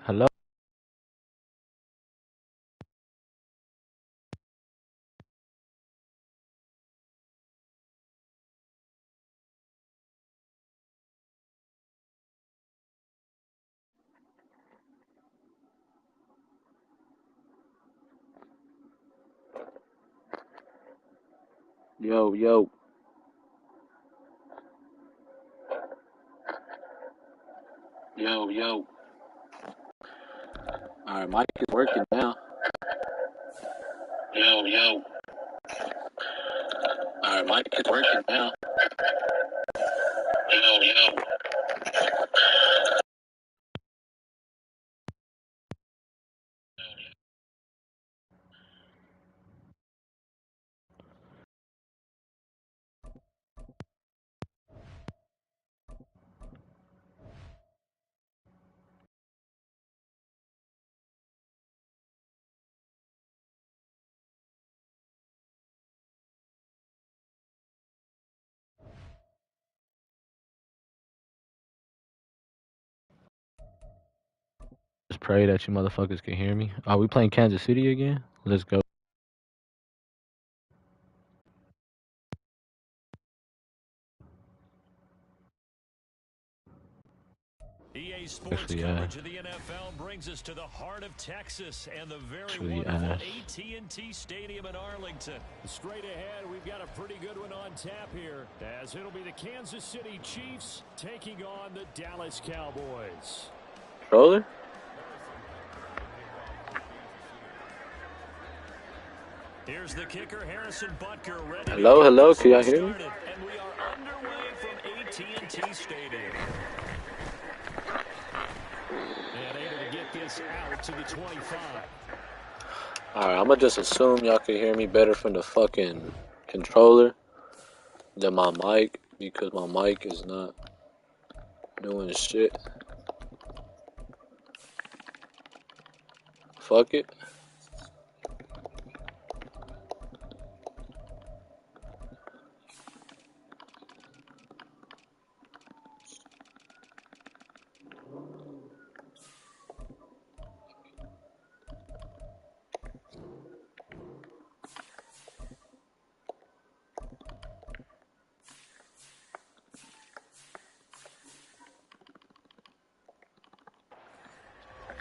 Hello? Yo, yo. Yo, yo. Alright, mic is working now. Yo, yo. Alright, mic is working now. Yo, yo. Just pray that you motherfuckers can hear me. Are we playing Kansas City again? Let's go. EA sports Actually, coverage of the NFL brings us to the heart of Texas and the very Actually, wonderful AT&T Stadium in Arlington. Straight ahead, we've got a pretty good one on tap here, as it'll be the Kansas City Chiefs taking on the Dallas Cowboys. Controller? Here's the kicker, Harrison Butker, ready. Hello, hello, can y'all hear me? And we are underway from AT&T Stadium. And able to get this out to the 25. Alright, I'm gonna just assume y'all can hear me better from the fucking controller than my mic, because my mic is not doing shit. Fuck it.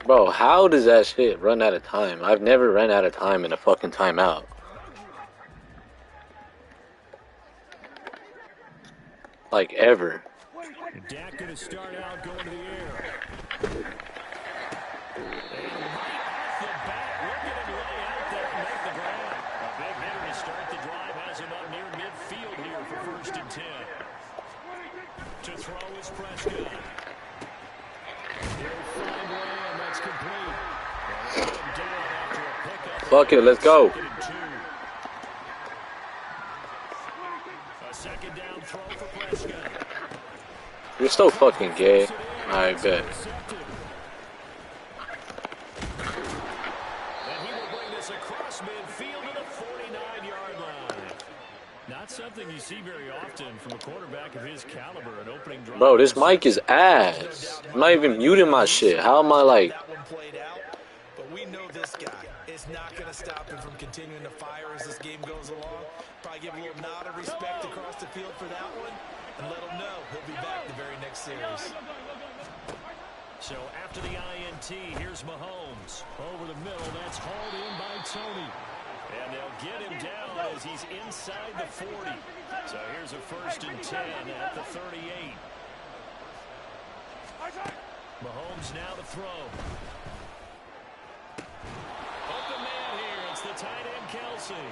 Bro, how does that shit run out of time? I've never ran out of time in a fucking timeout. Like, ever. Dak going to start out going to the air. And right off the bat, look at him lay out there and make the grab. A big hitter to start the drive has him up near midfield here for 1st and 10. To throw is Prescott. He'll find one, and that's complete. Fuck it, let's go. A second down throw for Prescott. You're so fucking gay. I bet. And he will bring this across midfield to the 49-yard line. Not something you see very often from a quarterback of his caliber, an opening drive. Bro, this mic is ass. I'm not even muting my shit. How am I like... That one played out, but we know this guy is not going to stop him from continuing to fire as this game goes along. Probably give a little nod of respect across the field for that one, and let him know he'll be back the very next series. So after the INT, here's Mahomes. Over the middle, that's hauled in by Tony. And they'll get him down as he's inside the 40. So here's a 1st and 10 at the 38. Mahomes now to throw. Open man here. It's the tight end, Kelsey.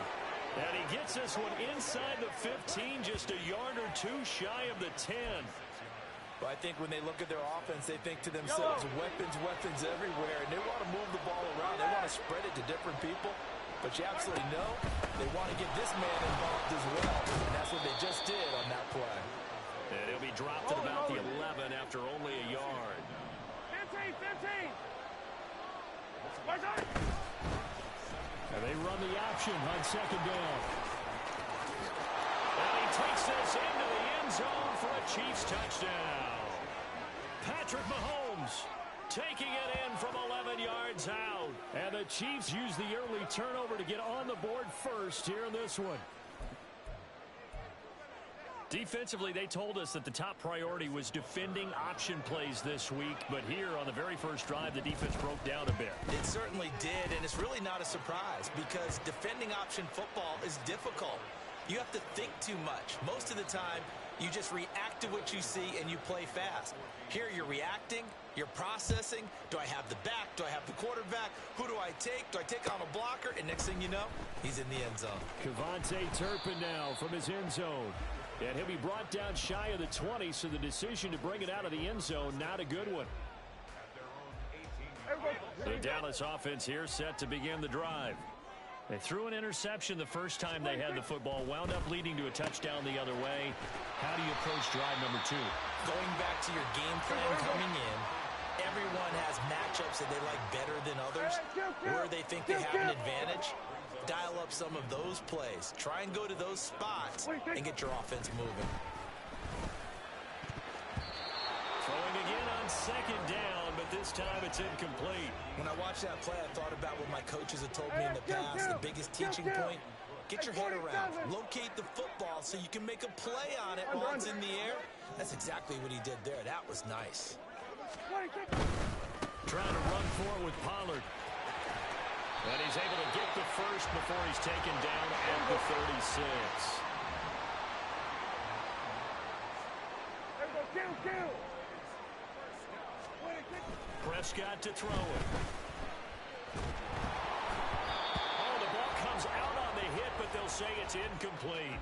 And he gets this one inside the 15, just a yard or two shy of the 10. But I think when they look at their offense, they think to themselves, weapons everywhere, and they want to move the ball around. They want to spread it to different people. But you absolutely know they want to get this man involved as well, and that's what they just did on that play. And he'll be dropped at about the 11 after only a yard. 15. And they run the option on 2nd down. And he takes this into the end zone for a Chiefs touchdown. Patrick Mahomes taking it in from 11 yards out. And the Chiefs use the early turnover to get on the board first here in this one. Defensively, they told us that the top priority was defending option plays this week. But here on the very first drive, the defense broke down a bit. It certainly did, and it's really not a surprise because defending option football is difficult. You have to think too much. Most of the time, you just react to what you see and you play fast. Here you're reacting, you're processing. Do I have the back? Do I have the quarterback? Who do I take? Do I take on a blocker? And next thing you know, he's in the end zone. Kevontae Turpin now from his end zone. And he'll be brought down shy of the 20, so the decision to bring it out of the end zone, not a good one. The Dallas offense here set to begin the drive. They threw an interception the first time they had the football, wound up leading to a touchdown the other way. How do you approach drive number 2? Going back to your game plan coming in, everyone has matchups that they like better than others, where they think they have an advantage. Dial up some of those plays. Try and go to those spots and get your offense moving. Throwing again on 2nd down, but this time it's incomplete. When I watched that play, I thought about what my coaches have told me in the past. The biggest teaching point, get your head around. Locate the football so you can make a play on it while it's in the air. That's exactly what he did there. That was nice. Trying to run for it with Pollard. And he's able to get the first before he's taken down at the 36. Prescott to throw it. Oh, the ball comes out on the hit, but they'll say it's incomplete.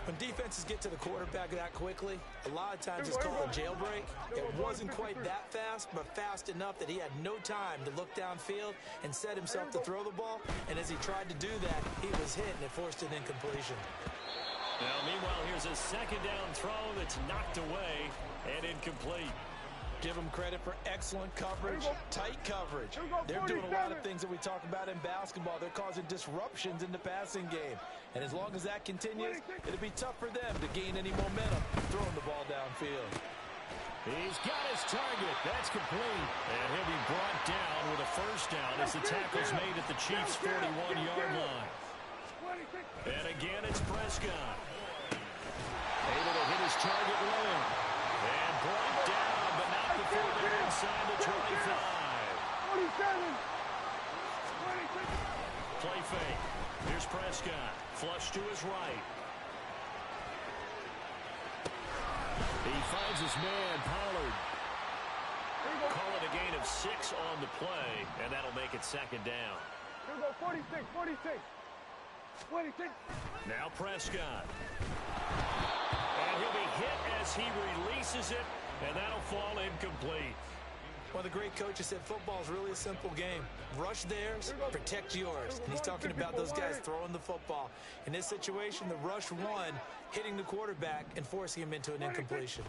When defenses get to the quarterback that quickly, a lot of times it's called a jailbreak. It wasn't quite that fast, but fast enough that he had no time to look downfield and set himself to throw the ball. And as he tried to do that, he was hit, and it forced an incompletion. Now, meanwhile, here's a second down throw that's knocked away and incomplete. Give them credit for excellent coverage, tight coverage. They're doing a lot of things that we talk about in basketball. They're causing disruptions in the passing game. And as long as that continues, it'll be tough for them to gain any momentum throwing the ball downfield. He's got his target. That's complete. And he'll be brought down with a first down as the tackle's made at the Chiefs' 41-yard line. And again, it's Prescott. Able to hit his target low. And brought down, but not before they're inside the 25. 47. Play fake. Here's Prescott. Flush to his right. He finds his man, Pollard. Call it a gain of 6 on the play, and that'll make it second down. Here we go, 46, 46. 26. Now Prescott. And he'll be hit as he releases it, and that'll fall incomplete. One of the great coaches said football is really a simple game. Rush theirs, protect yours. And he's talking about those guys throwing the football. In this situation, the rush won, hitting the quarterback and forcing him into an incompletion.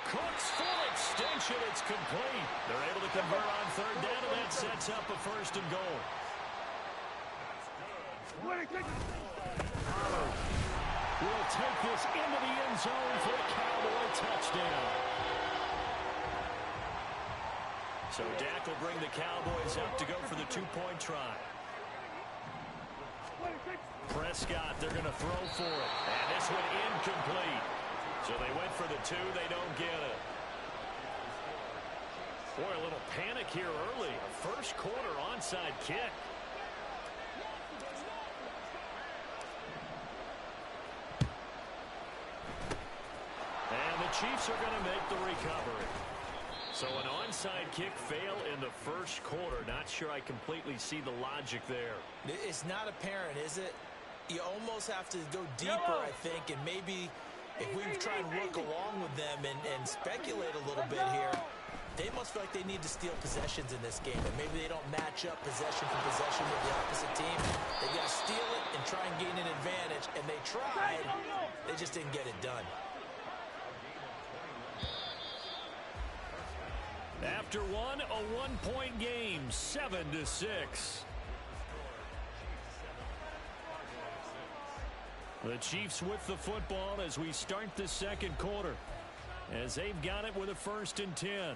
Cook's full extension, it's complete. They're able to convert on third down, and that sets up a first and goal. Pollard will take this into the end zone for a Cowboy touchdown. So Dak will bring the Cowboys up to go for the two-point try. Prescott, they're going to throw for it. And this one incomplete. So they went for the 2. They don't get it. Boy, a little panic here early. A first quarter onside kick. And the Chiefs are going to make the recovery. So an onside kick fail in the first quarter. Not sure I completely see the logic there. It's not apparent, is it? You almost have to go deeper, I think, and maybe if we try and work along with them and speculate a little bit here, they must feel like they need to steal possessions in this game, and maybe they don't match up possession for possession with the opposite team. They got to steal it and try and gain an advantage, and they tried. They just didn't get it done. After one, a one-point game, 7-6. The Chiefs with the football as we start the second quarter, as they've got it with a 1st and 10.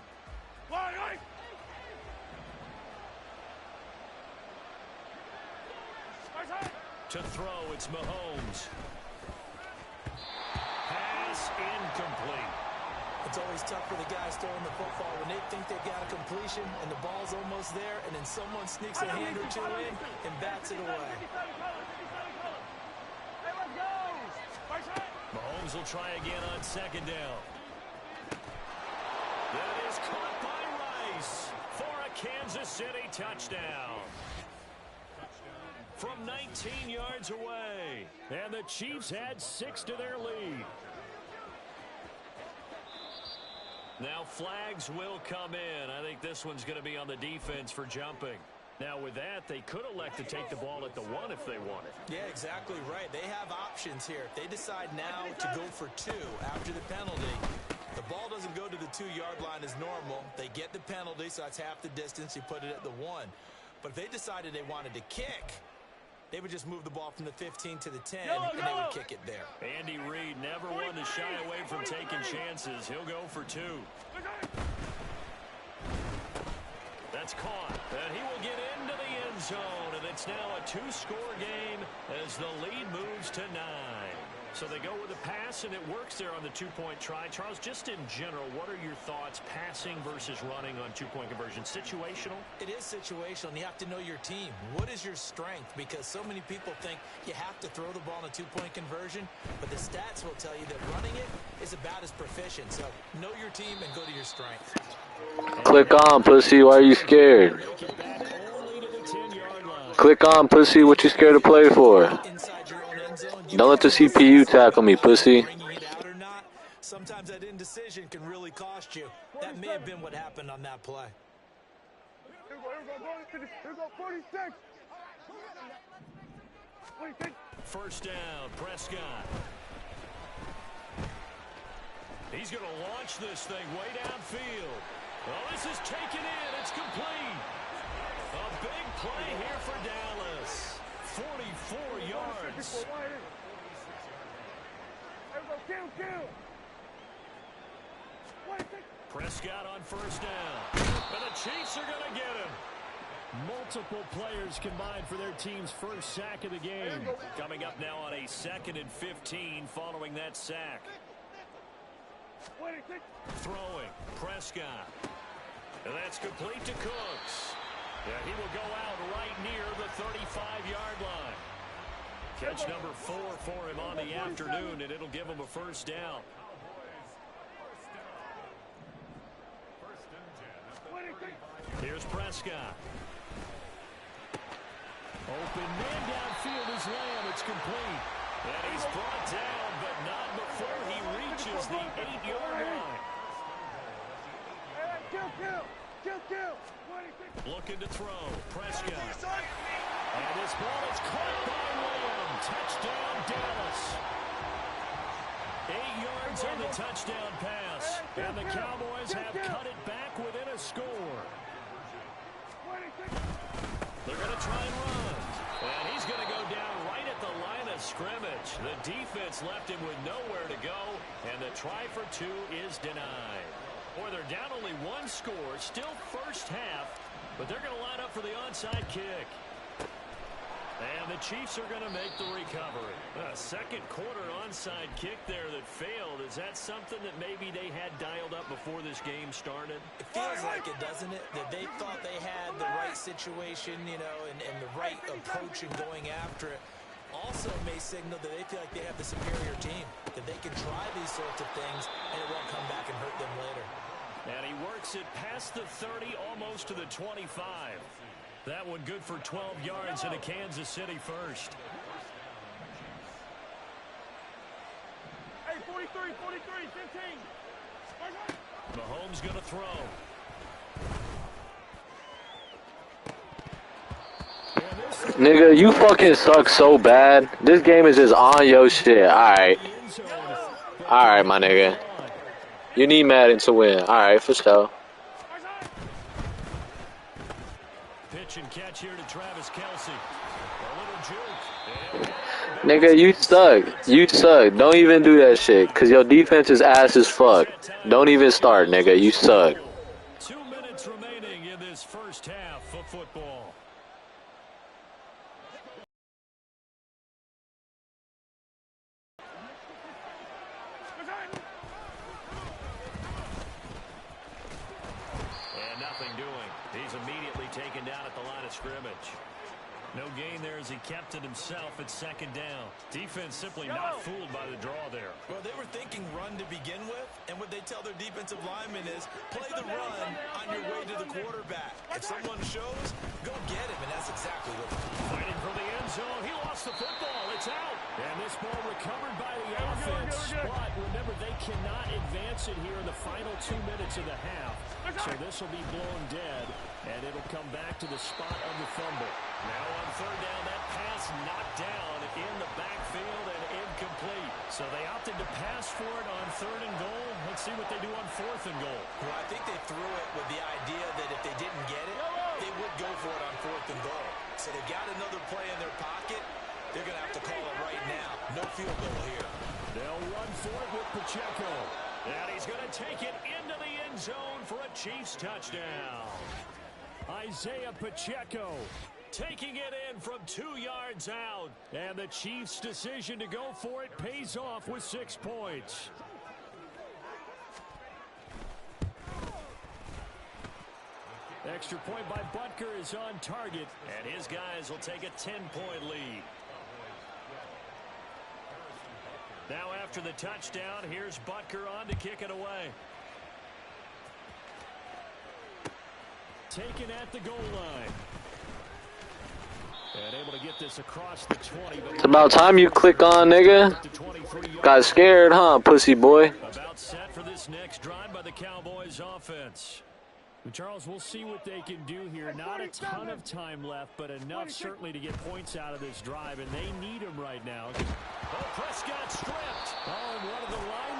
To throw, it's Mahomes. Pass incomplete. It's always tough for the guys throwing the football when they think they got a completion and the ball's almost there, and then someone sneaks a hand or two in and bats it away. Mahomes will try again on second down. That is caught by Rice for a Kansas City touchdown. From 19 yards away. And the Chiefs add 6 to their lead. Now flags will come in. I think this one's going to be on the defense for jumping. Now with that, they could elect to take the ball at the 1 if they wanted. Yeah, exactly right. They have options here. If they decide now to go for 2 after the penalty, the ball doesn't go to the 2-yard line as normal. They get the penalty, so that's half the distance. You put it at the 1. But if they decided they wanted to kick, they would just move the ball from the 15 to the 10, and they would kick it there. Andy Reid never one to shy away from taking chances. He'll go for 2. That's caught, and he will get into the end zone, and it's now a 2-score game as the lead moves to 9. So they go with a pass, and it works there on the two-point try. Charles, just in general, what are your thoughts passing versus running on two-point conversion? Situational? It is situational, and you have to know your team. What is your strength? Because so many people think you have to throw the ball in a two-point conversion, but the stats will tell you that running it is about as proficient. So know your team and go to your strength. Click on, pussy. Why are you scared? Click on, pussy. What you scared to play for? Inside your own end zone, Don't let the CPU tackle me, pussy. bringing it out or not. Sometimes that indecision can really cost you. That may have been what happened on that play. Here we go, 46. 46. First down, Prescott. He's going to launch this thing way downfield. Well, this is taken in. It's complete. A big play here for Dallas. 44 yards. Kill. Prescott on first down. And the Chiefs are going to get him. Multiple players combined for their team's first sack of the game. Coming up now on a 2nd and 15 following that sack. Throwing, Prescott. And that's complete to Cooks. Yeah, he will go out right near the 35-yard line. Catch number 4 for him on the afternoon, and it'll give him a first down. Here's Prescott. Open man downfield is Lamb. It's complete. And he's brought down, but not before he reaches the 8-yard line. Kill. Looking to throw. Prescott. And this ball is caught by Lamb. Touchdown, Dallas. 8 yards on the touchdown pass. And the Cowboys have cut it back within a score. They're going to try and run. And he's going to go down right at the line of scrimmage. The defense left him with nowhere to go. And the try for 2 is denied. Boy, they're down only 1 score. Still first half. But they're going to line up for the onside kick. And the Chiefs are going to make the recovery. A second quarter onside kick there that failed. Is that something that maybe they had dialed up before this game started? It feels like it, doesn't it? That they thought they had the right situation, you know, and the right approach in going after it. Also may signal that they feel like they have the superior team, that they can try these sorts of things, and it won't come back and hurt them later. And he works it past the 30, almost to the 25. That one good for 12 yards into Kansas City first. Hey, 43, 15. Mahomes going to throw. Nigga, you fucking suck so bad. This game is just on your shit. Alright. Alright, my nigga. You need Madden to win. Alright, for sure. Pitch and catch here to Travis Kelce. A little juke. Nigga, you suck. You suck. Don't even do that shit. Cause your defense is ass as fuck. Don't even start, nigga. You suck. 2 minutes remaining in this first half of football. And nothing doing. He's immediately taken down at the line of scrimmage. No gain there as he kept it himself at second down. Defense simply not fooled by the draw there. Well, they were thinking run to begin with, and what they tell their defensive linemen is play the run on your way to the quarterback. If someone shows, go get him, and that's exactly what they're doing. Fighting for the end zone. He lost the football. It's out. And this ball recovered by the offense. But remember, they cannot advance it here in the final 2 minutes of the half. So this will be blown dead, and it'll come back to the spot of the fumble. Now on third down, that pass knocked down in the backfield and incomplete. So they opted to pass for it on 3rd and goal. Let's see what they do on 4th and goal. Well, I think they threw it with the idea that if they didn't get it, they would go for it on 4th and goal. So they've got another play in their pocket. They're going to have to call it right now. No field goal here. They'll run for it with Pacheco. And he's going to take it into the end zone for a Chiefs touchdown. Isaiah Pacheco taking it in from 2 yards out. And the Chiefs' decision to go for it pays off with 6 points. Extra point by Butker is on target. And his guys will take a 10-point lead. Now after the touchdown, here's Butker on to kick it away. Taken at the goal line. And able to get this across the 20. It's about time you click on, nigga. Got scared, huh, pussy boy? About set for this next drive by the Cowboys offense. Charles, we'll see what they can do here. Not a ton of time left, but enough certainly to get points out of this drive, and they need them right now. Oh, Prescott stripped. Oh, and one of the line